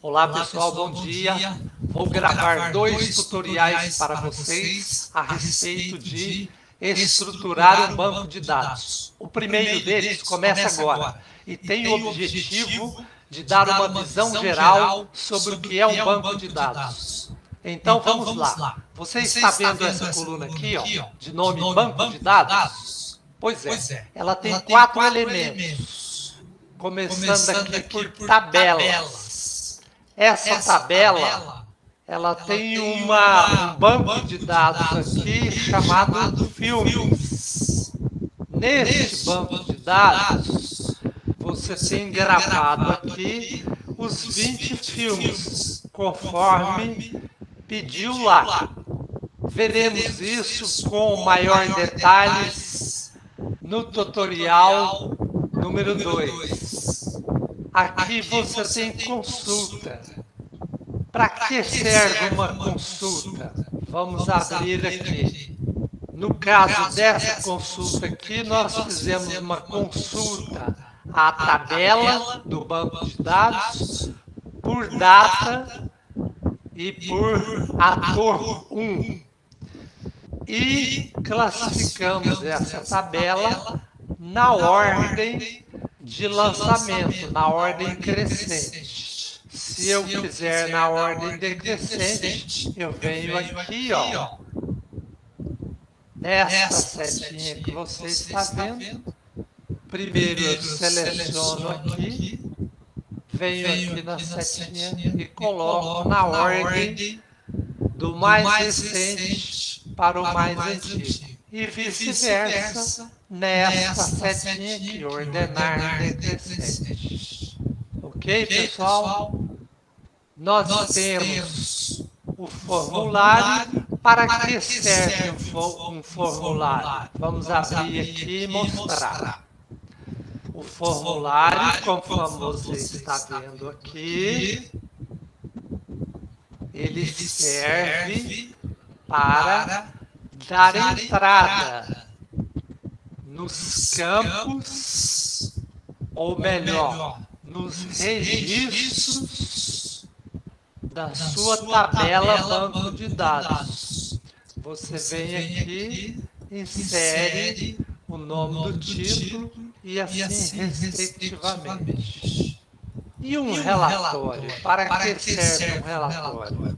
Olá pessoal, bom dia. Vou gravar dois tutoriais para vocês a respeito de estruturar um banco de dados. O primeiro deles começa agora e tem o objetivo de dar uma visão geral sobre o que é um banco de dados. Então vamos lá. Você está vendo essa coluna aqui, ó, de nome banco de dados? Pois é, ela tem 4 elementos, começando aqui por tabelas. Essa tabela, ela tem um banco de dados aqui chamado filmes. Neste banco de dados, você tem gravado aqui os 20 filmes, conforme pediu lá. Veremos isso com maior detalhes no tutorial número 2. Aqui você tem consulta. Para que serve uma consulta? Vamos abrir aqui. No caso dessa consulta aqui, nós fizemos uma consulta à tabela do banco de dados por data e por ator 1. E classificamos essa tabela na ordem de lançamento, na ordem crescente. Se eu quiser na ordem decrescente, eu venho aqui, ó, nesta setinha que você está vendo. Primeiro eu seleciono aqui, venho aqui na setinha e coloco na ordem do mais recente para o mais antigo. E vice-versa, nesta setinha aqui, ordenar decrescente. Ok, pessoal? Nós temos o formulário. Para que serve um formulário? Vamos abrir aqui e mostrar. O formulário, conforme você está vendo aqui, ele serve para dar entrada nos campos, ou melhor, nos registros da sua tabela banco de dados. Você vem aqui, insere o nome do título e assim respectivamente. E um relatório? Para que serve um relatório?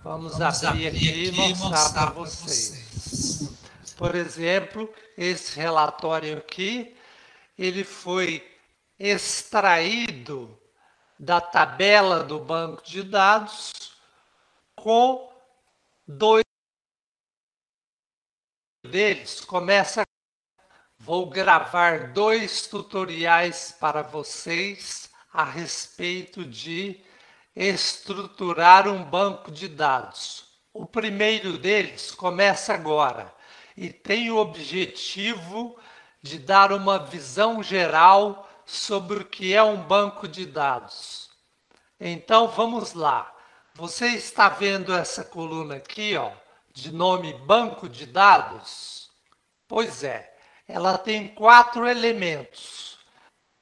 Vamos abrir aqui e mostrar para vocês. Por exemplo, esse relatório aqui, ele foi extraído da tabela do banco de dados com dois deles. Vou gravar 2 tutoriais para vocês a respeito de estruturar um banco de dados. O primeiro deles começa agora e tem o objetivo de dar uma visão geral sobre o que é um banco de dados. Então vamos lá. Você está vendo essa coluna aqui, ó, de nome banco de dados? Pois é, ela tem 4 elementos,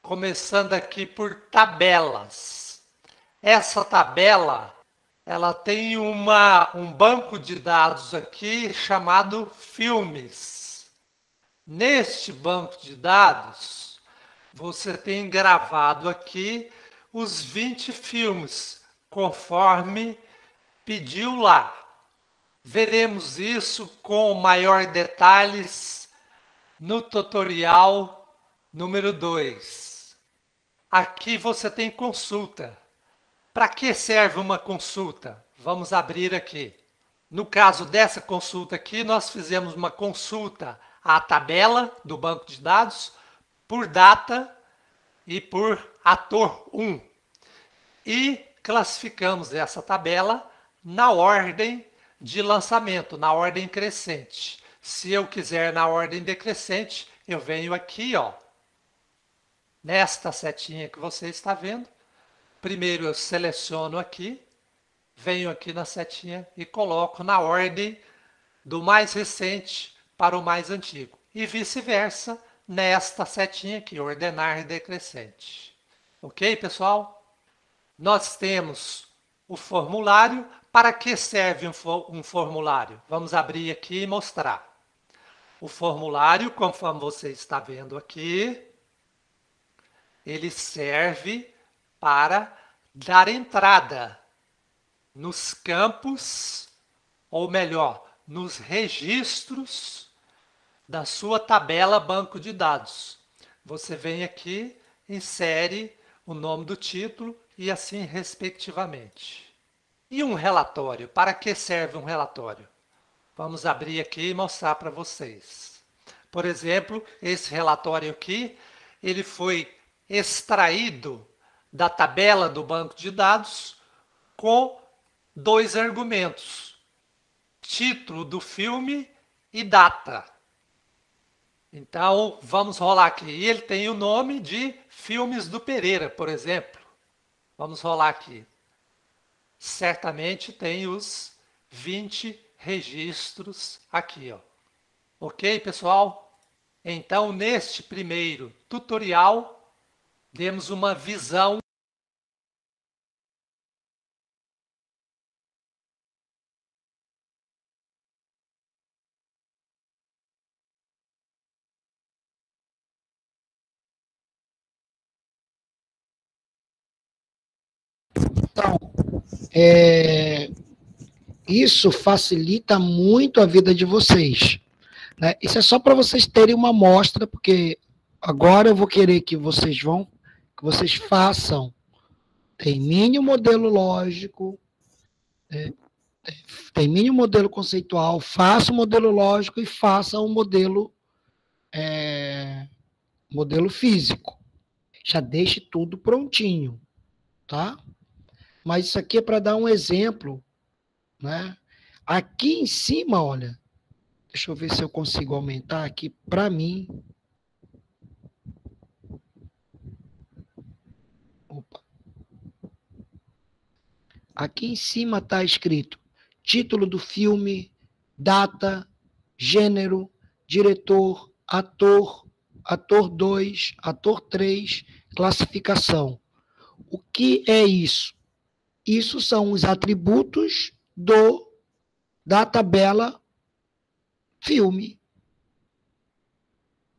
começando aqui por tabelas. Essa tabela, ela tem um banco de dados aqui chamado filmes. Neste banco de dados, você tem gravado aqui os 20 filmes, conforme pediu lá. Veremos isso com maior detalhes no tutorial número 2. Aqui você tem consulta. Para que serve uma consulta? Vamos abrir aqui. No caso dessa consulta aqui, nós fizemos uma consulta à tabela do banco de dados por data e por ator 1. E classificamos essa tabela na ordem de lançamento, na ordem crescente. Se eu quiser na ordem decrescente, eu venho aqui, ó, nesta setinha que você está vendo. Primeiro eu seleciono aqui, venho aqui na setinha e coloco na ordem do mais recente para o mais antigo. E vice-versa, nesta setinha aqui, ordenar decrescente. Ok, pessoal? Nós temos o formulário. Para que serve um formulário? Vamos abrir aqui e mostrar. O formulário, conforme você está vendo aqui, ele serve para dar entrada nos campos, ou melhor, nos registros da sua tabela banco de dados. Você vem aqui, insere o nome do título e assim respectivamente. E um relatório? Para que serve um relatório? Vamos abrir aqui e mostrar para vocês. Por exemplo, esse relatório aqui, ele foi extraído da tabela do banco de dados com 2 argumentos: título do filme e data. Então, vamos rolar aqui. E ele tem o nome de Filmes do Pereira, por exemplo. Vamos rolar aqui. Certamente tem os 20 registros aqui, ó. Ok, pessoal? Então, neste primeiro tutorial, demos uma visão Então, isso facilita muito a vida de vocês, né? Isso é só para vocês terem uma amostra, porque agora eu vou querer que vocês façam, termine o modelo lógico, termine o modelo conceitual, faça o modelo lógico e faça o modelo físico. Já deixe tudo prontinho, tá? Mas isso aqui é para dar um exemplo, né? Aqui em cima, olha, deixa eu ver se eu consigo aumentar aqui para mim. Opa. Aqui em cima está escrito título do filme, data, gênero, diretor, ator, ator 2, ator 3, classificação. O que é isso? Isso são os atributos da tabela filme.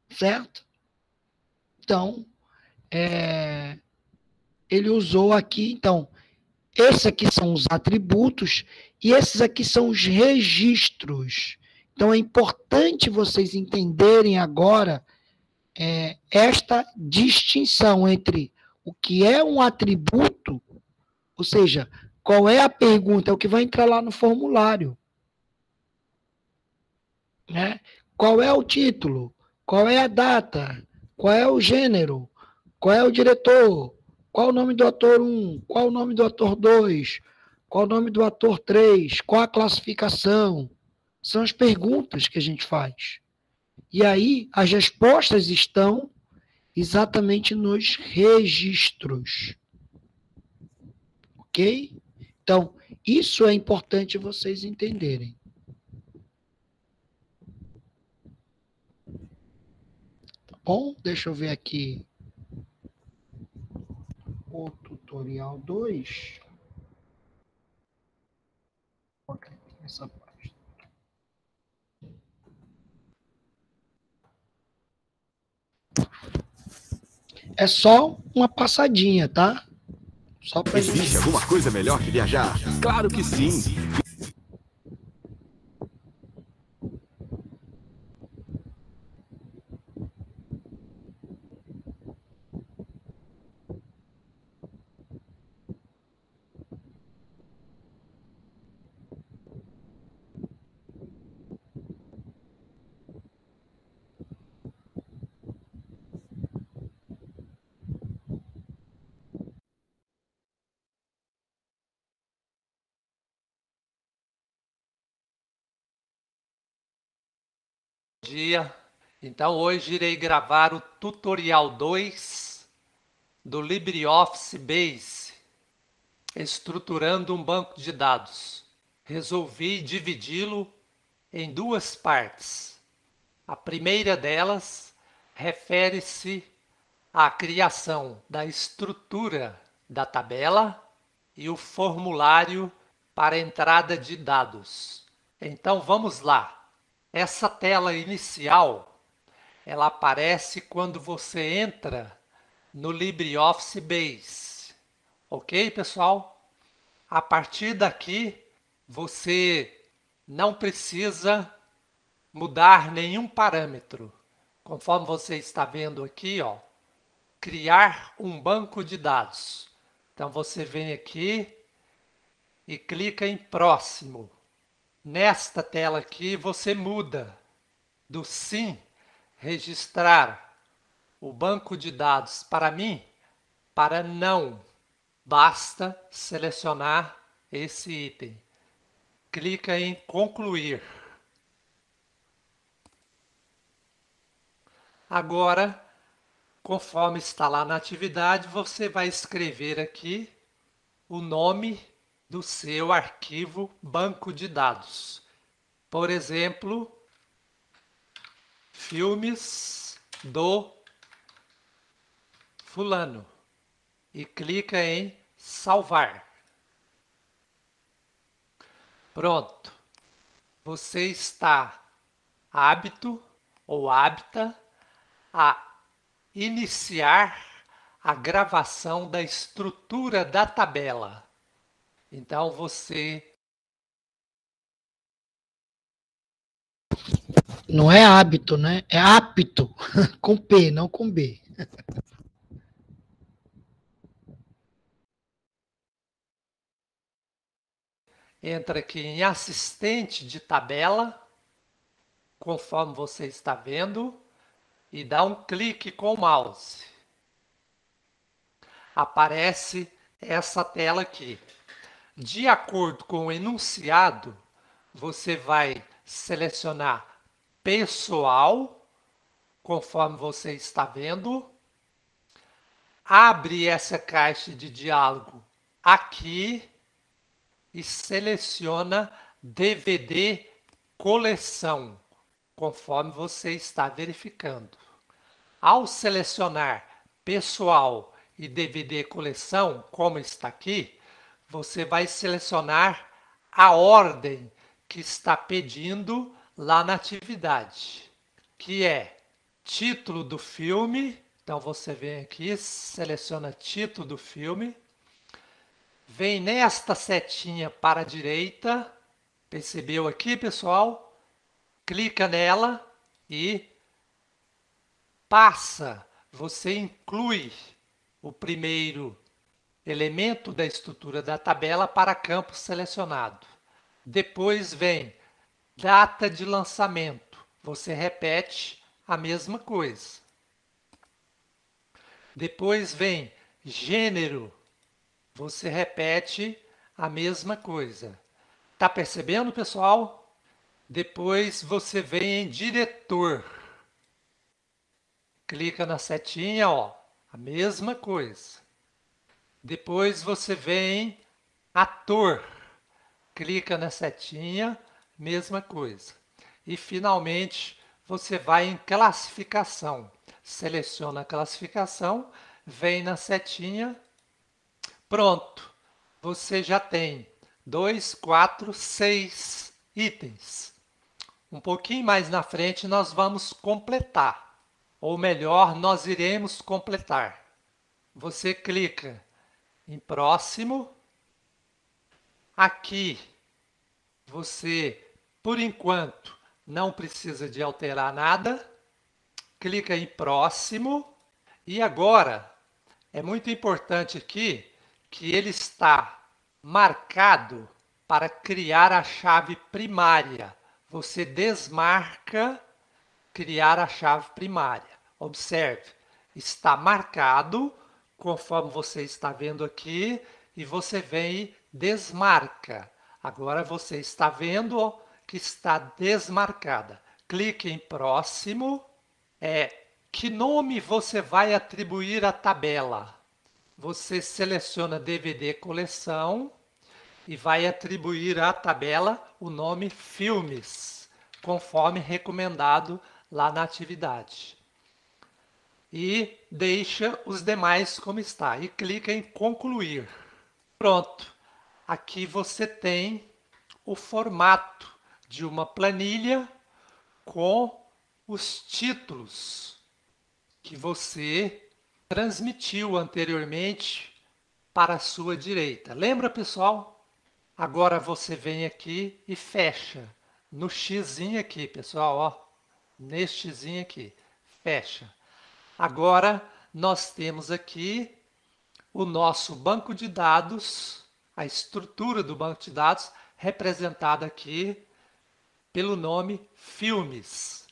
Certo? Então, ele usou aqui, então, esses aqui são os atributos e esses aqui são os registros. Então, é importante vocês entenderem agora esta distinção entre o que é um atributo, ou seja, qual é a pergunta, é o que vai entrar lá no formulário. Né? Qual é o título? Qual é a data? Qual é o gênero? Qual é o diretor? Qual o nome do ator 1? Qual o nome do ator 2? Qual o nome do ator 3? Qual a classificação? São as perguntas que a gente faz. E aí, as respostas estão exatamente nos registros. Ok? Então, isso é importante vocês entenderem. Tá bom? Deixa eu ver aqui o tutorial 2. Ok, essa página. É só uma passadinha, tá? Só pra Existe alguma coisa melhor que viajar? Claro que sim! Dia. Então hoje irei gravar o tutorial 2 do LibreOffice Base, estruturando um banco de dados. Resolvi dividi-lo em duas partes. A primeira delas refere-se à criação da estrutura da tabela e o formulário para entrada de dados. Então vamos lá. Essa tela inicial, ela aparece quando você entra no LibreOffice Base. Ok, pessoal? A partir daqui, você não precisa mudar nenhum parâmetro. Conforme você está vendo aqui, ó, criar um banco de dados. Então você vem aqui e clica em próximo. Nesta tela aqui você muda do sim, registrar o banco de dados para mim, para não. Basta selecionar esse item. Clica em concluir. Agora, conforme está lá na atividade, você vai escrever aqui o nome do seu arquivo banco de dados. Por exemplo, filmes do fulano. E clica em salvar. Pronto. Você está apto ou apta a iniciar a gravação da estrutura da tabela. Então você... Não é hábito, né? É apto, com P, não com B. Entra aqui em assistente de tabela, conforme você está vendo, e dá um clique com o mouse. Aparece essa tela aqui. De acordo com o enunciado, você vai selecionar pessoal, conforme você está vendo. Abre essa caixa de diálogo aqui e seleciona DVD coleção, conforme você está verificando. Ao selecionar pessoal e DVD coleção, como está aqui, você vai selecionar a ordem que está pedindo lá na atividade, que é título do filme. Então você vem aqui, seleciona título do filme, vem nesta setinha para a direita, percebeu aqui, pessoal? Clica nela e passa, você inclui o primeiro elemento da estrutura da tabela para campo selecionado. Depois vem data de lançamento, você repete a mesma coisa. Depois vem gênero, você repete a mesma coisa. Tá percebendo, pessoal? Depois você vem em diretor. Clica na setinha, ó, a mesma coisa. Depois você vem em ator. Clica na setinha, mesma coisa. E finalmente você vai em classificação. Seleciona a classificação, vem na setinha. Pronto. Você já tem 2, 4, 6 itens. Um pouquinho mais na frente nós vamos completar. Ou melhor, nós iremos completar. Você clica em próximo. Aqui você, por enquanto, não precisa de alterar nada. Clica em próximo. E agora, é muito importante aqui que ele está marcado para criar a chave primária. Você desmarca criar a chave primária. Observe, está marcado, conforme você está vendo aqui, e você vem e desmarca. Agora você está vendo que está desmarcada. Clique em próximo. Que nome você vai atribuir à tabela? Você seleciona DVD coleção e vai atribuir à tabela o nome filmes, conforme recomendado lá na atividade. E deixa os demais como está. E clica em concluir. Pronto. Aqui você tem o formato de uma planilha com os títulos que você transmitiu anteriormente para a sua direita. Lembra, pessoal? Agora você vem aqui e fecha no xizinho aqui, pessoal, ó, neste xizinho aqui, fecha. Agora nós temos aqui o nosso banco de dados, a estrutura do banco de dados representada aqui pelo nome filmes.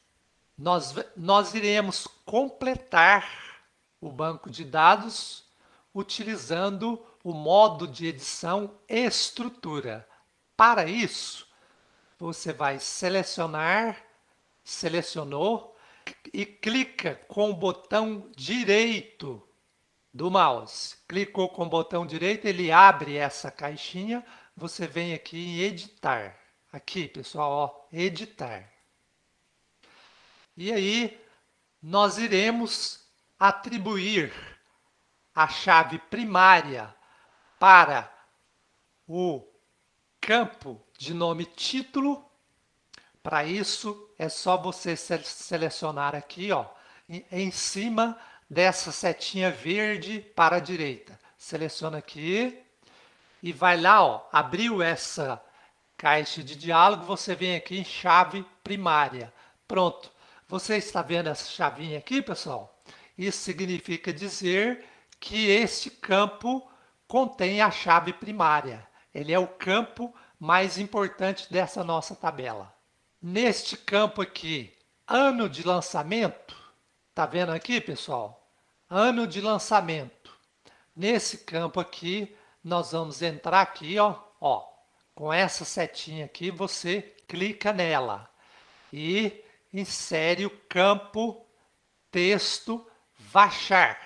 Nós iremos completar o banco de dados utilizando o modo de edição estrutura. Para isso, você vai selecionou e clica com o botão direito do mouse. Clicou com o botão direito, ele abre essa caixinha, você vem aqui em editar. Aqui, pessoal, ó, editar. E aí, nós iremos atribuir a chave primária para o campo de nome título. Para isso, é só você selecionar aqui, ó, em cima dessa setinha verde para a direita. Seleciona aqui e vai lá, ó, abriu essa caixa de diálogo, você vem aqui em chave primária. Pronto. Você está vendo essa chavinha aqui, pessoal? Isso significa dizer que este campo contém a chave primária. Ele é o campo mais importante dessa nossa tabela. Neste campo aqui, ano de lançamento, tá vendo aqui, pessoal? Ano de lançamento. Nesse campo aqui, nós vamos entrar aqui, ó, com essa setinha aqui, você clica nela e insere o campo texto Vachar,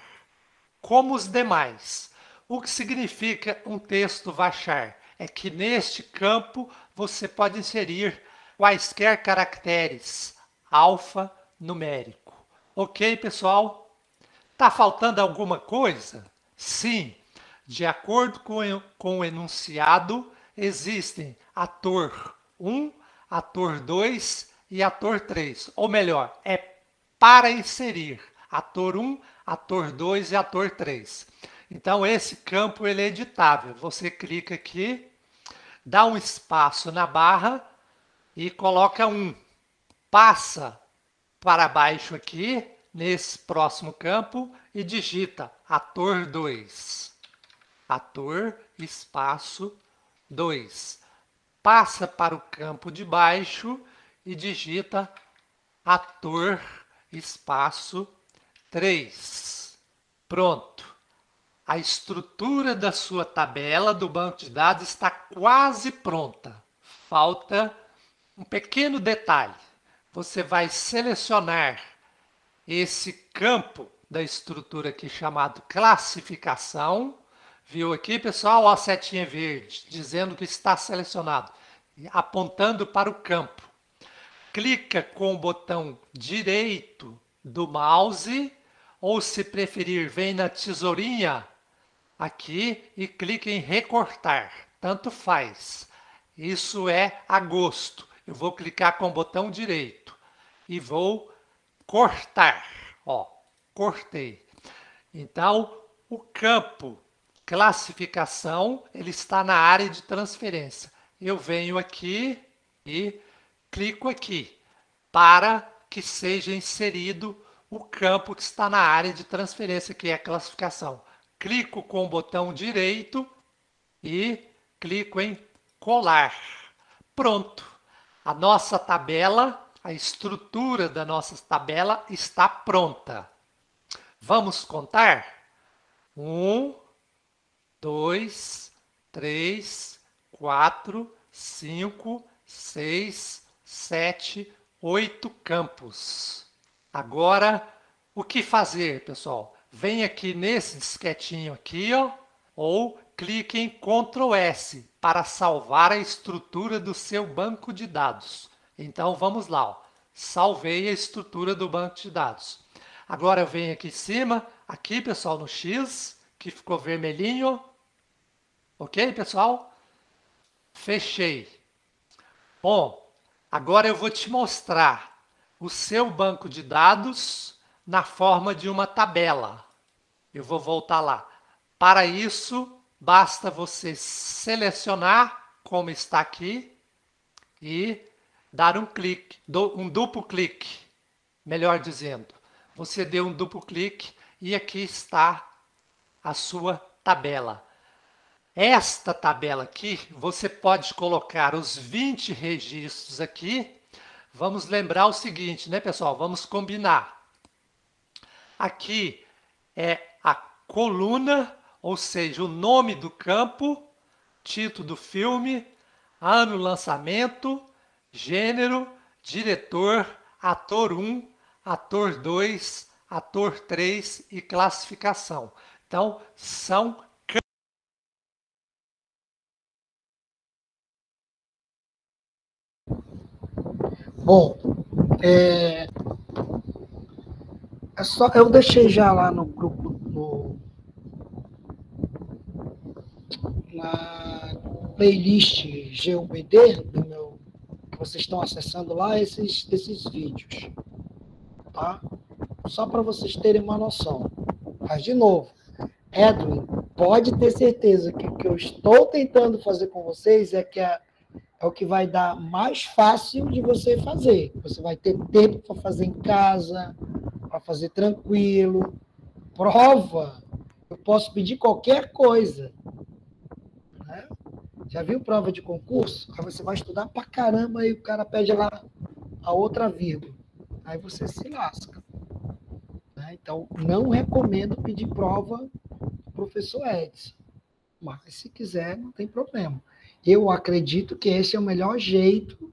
como os demais. O que significa um texto Vachar? É que neste campo você pode inserir quaisquer caracteres alfanumérico. Ok, pessoal? Tá faltando alguma coisa? Sim. De acordo com o enunciado, existem ator 1, ator 2 e ator 3. Ou melhor, é para inserir ator 1, ator 2 e ator 3. Então, esse campo ele é editável. Você clica aqui, dá um espaço na barra e coloca 1. Passa para baixo aqui, nesse próximo campo, e digita ator 2. Ator, espaço, 2. Passa para o campo de baixo e digita ator, espaço, 3. Pronto. A estrutura da sua tabela do banco de dados está quase pronta. Falta um pequeno detalhe. Você vai selecionar esse campo da estrutura aqui chamado classificação. Viu aqui, pessoal? A setinha verde, dizendo que está selecionado, apontando para o campo. Clica com o botão direito do mouse, ou se preferir, vem na tesourinha aqui e clica em recortar. Tanto faz. Isso é a gosto. Eu vou clicar com o botão direito e vou cortar. Ó, cortei. Então, o campo classificação, ele está na área de transferência. Eu venho aqui e clico aqui para que seja inserido o campo que está na área de transferência, que é a classificação. Clico com o botão direito e clico em colar. Pronto. A nossa tabela, a estrutura da nossa tabela está pronta. Vamos contar? 1, 2, 3, 4, 5, 6, 7, 8 campos. Agora, o que fazer, pessoal? Vem aqui nesse disquetinho aqui, ó, ou clique em Ctrl S para salvar a estrutura do seu banco de dados. Então, vamos lá, ó. Salvei a estrutura do banco de dados. Agora eu venho aqui em cima, aqui, pessoal, no X, que ficou vermelhinho. Ok, pessoal? Fechei. Bom, agora eu vou te mostrar o seu banco de dados na forma de uma tabela. Eu vou voltar lá. Para isso, basta você selecionar, como está aqui, e dar um clique, um duplo clique, melhor dizendo. Você deu um duplo clique e aqui está a sua tabela. Esta tabela aqui, você pode colocar os 20 registros aqui. Vamos lembrar o seguinte, né, pessoal? Vamos combinar. Aqui é a coluna, ou seja, o nome do campo, título do filme, ano, lançamento, gênero, diretor, ator 1, ator 2, ator 3 e classificação. Então, são bom, é só, eu deixei já lá no grupo, na playlist GUBD, do meu, que vocês estão acessando lá, esses vídeos, tá? Só para vocês terem uma noção. Mas, de novo, Edwin pode ter certeza que o que eu estou tentando fazer com vocês é o que vai dar mais fácil de você fazer. Você vai ter tempo para fazer em casa, para fazer tranquilo. Prova, eu posso pedir qualquer coisa. Né? Já viu prova de concurso? Aí você vai estudar pra caramba e o cara pede lá a outra vírgula. Aí você se lasca. Né? Então, não recomendo pedir prova do professor Edson. Mas, se quiser, não tem problema. Eu acredito que esse é o melhor jeito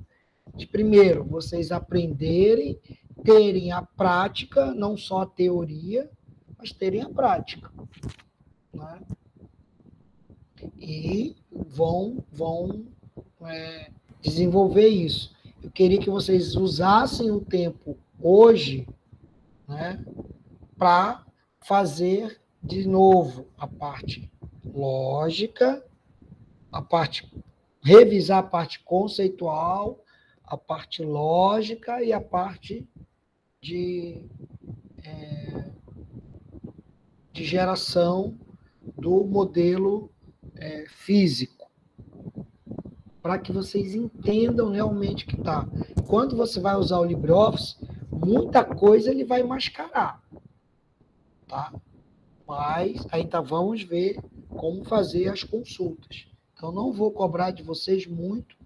de, primeiro, vocês aprenderem, terem a prática, não só a teoria, mas terem a prática. Né? E vão desenvolver isso. Eu queria que vocês usassem o tempo hoje, né, para fazer de novo a parte lógica, revisar a parte conceitual, a parte lógica e a parte de geração do modelo físico, para que vocês entendam realmente o que está. Quando você vai usar o LibreOffice, muita coisa ele vai mascarar, tá? Mas ainda vamos ver como fazer as consultas. Então, não vou cobrar de vocês muito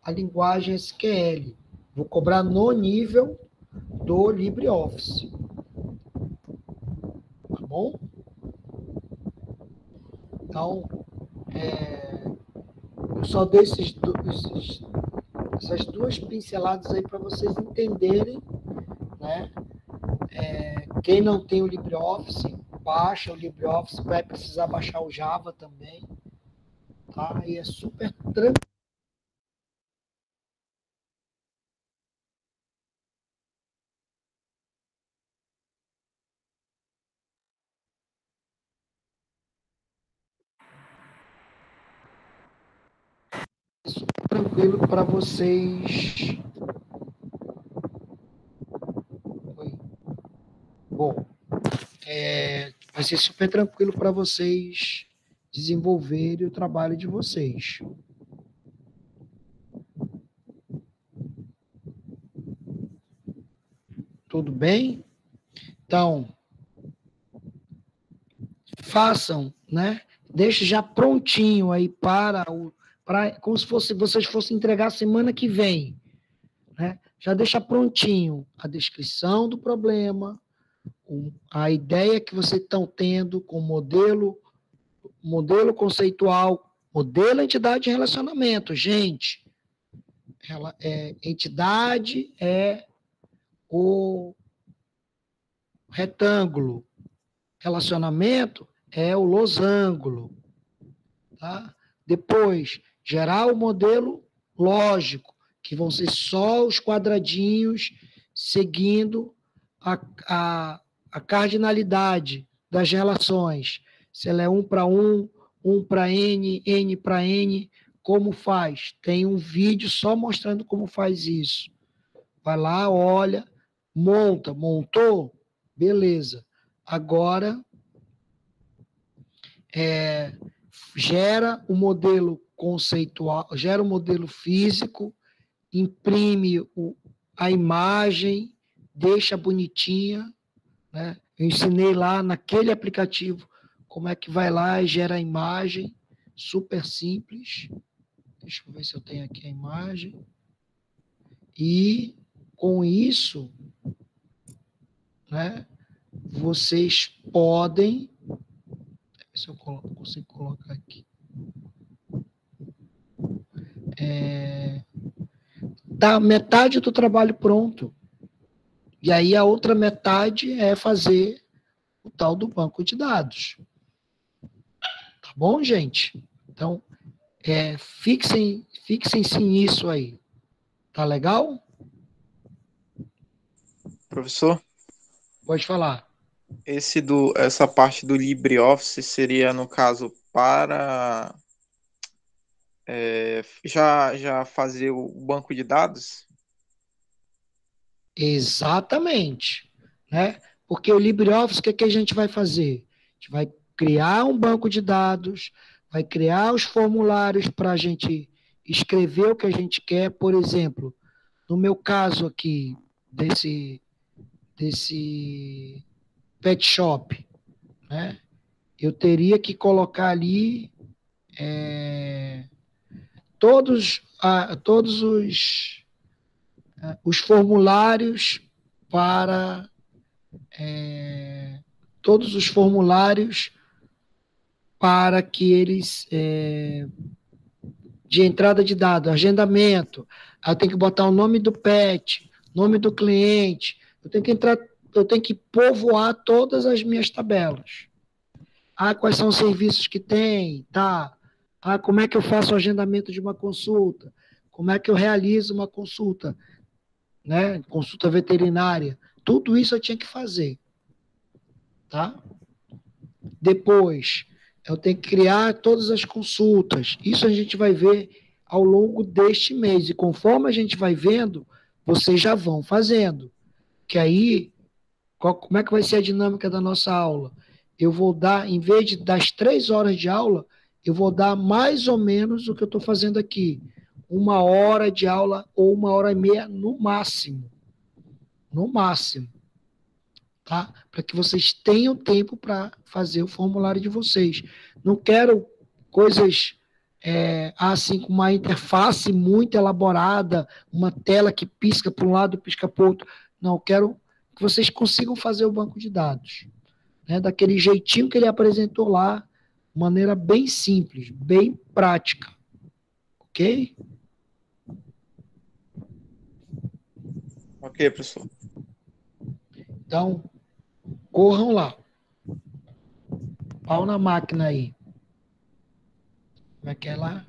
a linguagem SQL. Vou cobrar no nível do LibreOffice. Tá bom? Então, eu só dei essas duas pinceladas aí para vocês entenderem, né? Quem não tem o LibreOffice, baixa o LibreOffice, vai precisar baixar o Java também, tá? E é super tranquilo. Tranquilo para vocês. Bom, vai ser super tranquilo para vocês desenvolverem o trabalho de vocês. Tudo bem? Então, façam, né? Deixe já prontinho aí como se vocês fossem entregar semana que vem, né? Já deixa prontinho a descrição do problema, a ideia que vocês estão tendo com modelo conceitual, modelo entidade e relacionamento. Gente, entidade é o retângulo, relacionamento é o losango, tá? Depois, gerar o modelo lógico, que vão ser só os quadradinhos seguindo a cardinalidade das relações. Se ela é 1 para 1, 1 para N, N para N, como faz? Tem um vídeo só mostrando como faz isso. Vai lá, olha, montou? Beleza. Agora, gera o modelo conceitual, gera o modelo físico, imprime a imagem, deixa bonitinha, né? Eu ensinei lá naquele aplicativo como é que vai lá e gera a imagem, super simples. Deixa eu ver se eu tenho aqui a imagem. E com isso, né, vocês podem, se eu consigo colocar aqui, tá metade do trabalho pronto. E aí a outra metade é fazer o tal do banco de dados. Tá bom, gente? Então, fixem-se nisso aí. Tá legal? Professor? Pode falar. Essa parte do LibreOffice seria, no caso, para já fazer o banco de dados? Exatamente. Né? Porque o LibreOffice, o que a gente vai fazer? A gente vai criar um banco de dados, vai criar os formulários para a gente escrever o que a gente quer. Por exemplo, no meu caso aqui, desse pet shop, né? Eu teria que colocar ali todos os formulários para que eles de entrada de dados, agendamento. Eu tenho que botar o nome do pet, nome do cliente. Eu tenho que povoar todas as minhas tabelas. Quais são os serviços que tem, tá? Como é que eu faço o agendamento de uma consulta? Como é que eu realizo uma consulta, né? Consulta veterinária. Tudo isso eu tinha que fazer, tá? Depois, eu tenho que criar todas as consultas. Isso a gente vai ver ao longo deste mês. E conforme a gente vai vendo, vocês já vão fazendo. Que aí, como é que vai ser a dinâmica da nossa aula? Eu vou dar, em vez das 3 horas de aula, eu vou dar mais ou menos o que eu estou fazendo aqui. 1 hora de aula ou 1h30 no máximo. No máximo. Tá? Para que vocês tenham tempo para fazer o formulário de vocês. Não quero coisas assim, com uma interface muito elaborada, uma tela que pisca para um lado, pisca para o outro. Não, eu quero que vocês consigam fazer o banco de dados, né? Daquele jeitinho que ele apresentou lá, maneira bem simples, bem prática. Ok? Ok, professor. Então, corram lá. Pau na máquina aí. Como é que é lá?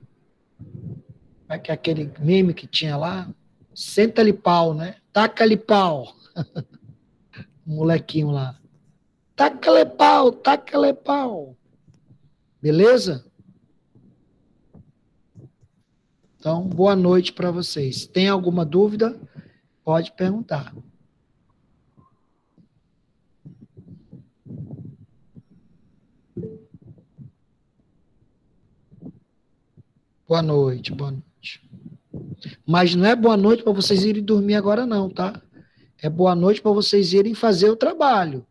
Como é que é aquele meme que tinha lá? Senta-lhe pau, né? Taca-lhe pau. O molequinho lá. Taca-lhe pau, taca-lhe pau. Beleza? Então, boa noite para vocês. Tem alguma dúvida? Pode perguntar. Boa noite, boa noite. Mas não é boa noite para vocês irem dormir agora não, tá? É boa noite para vocês irem fazer o trabalho.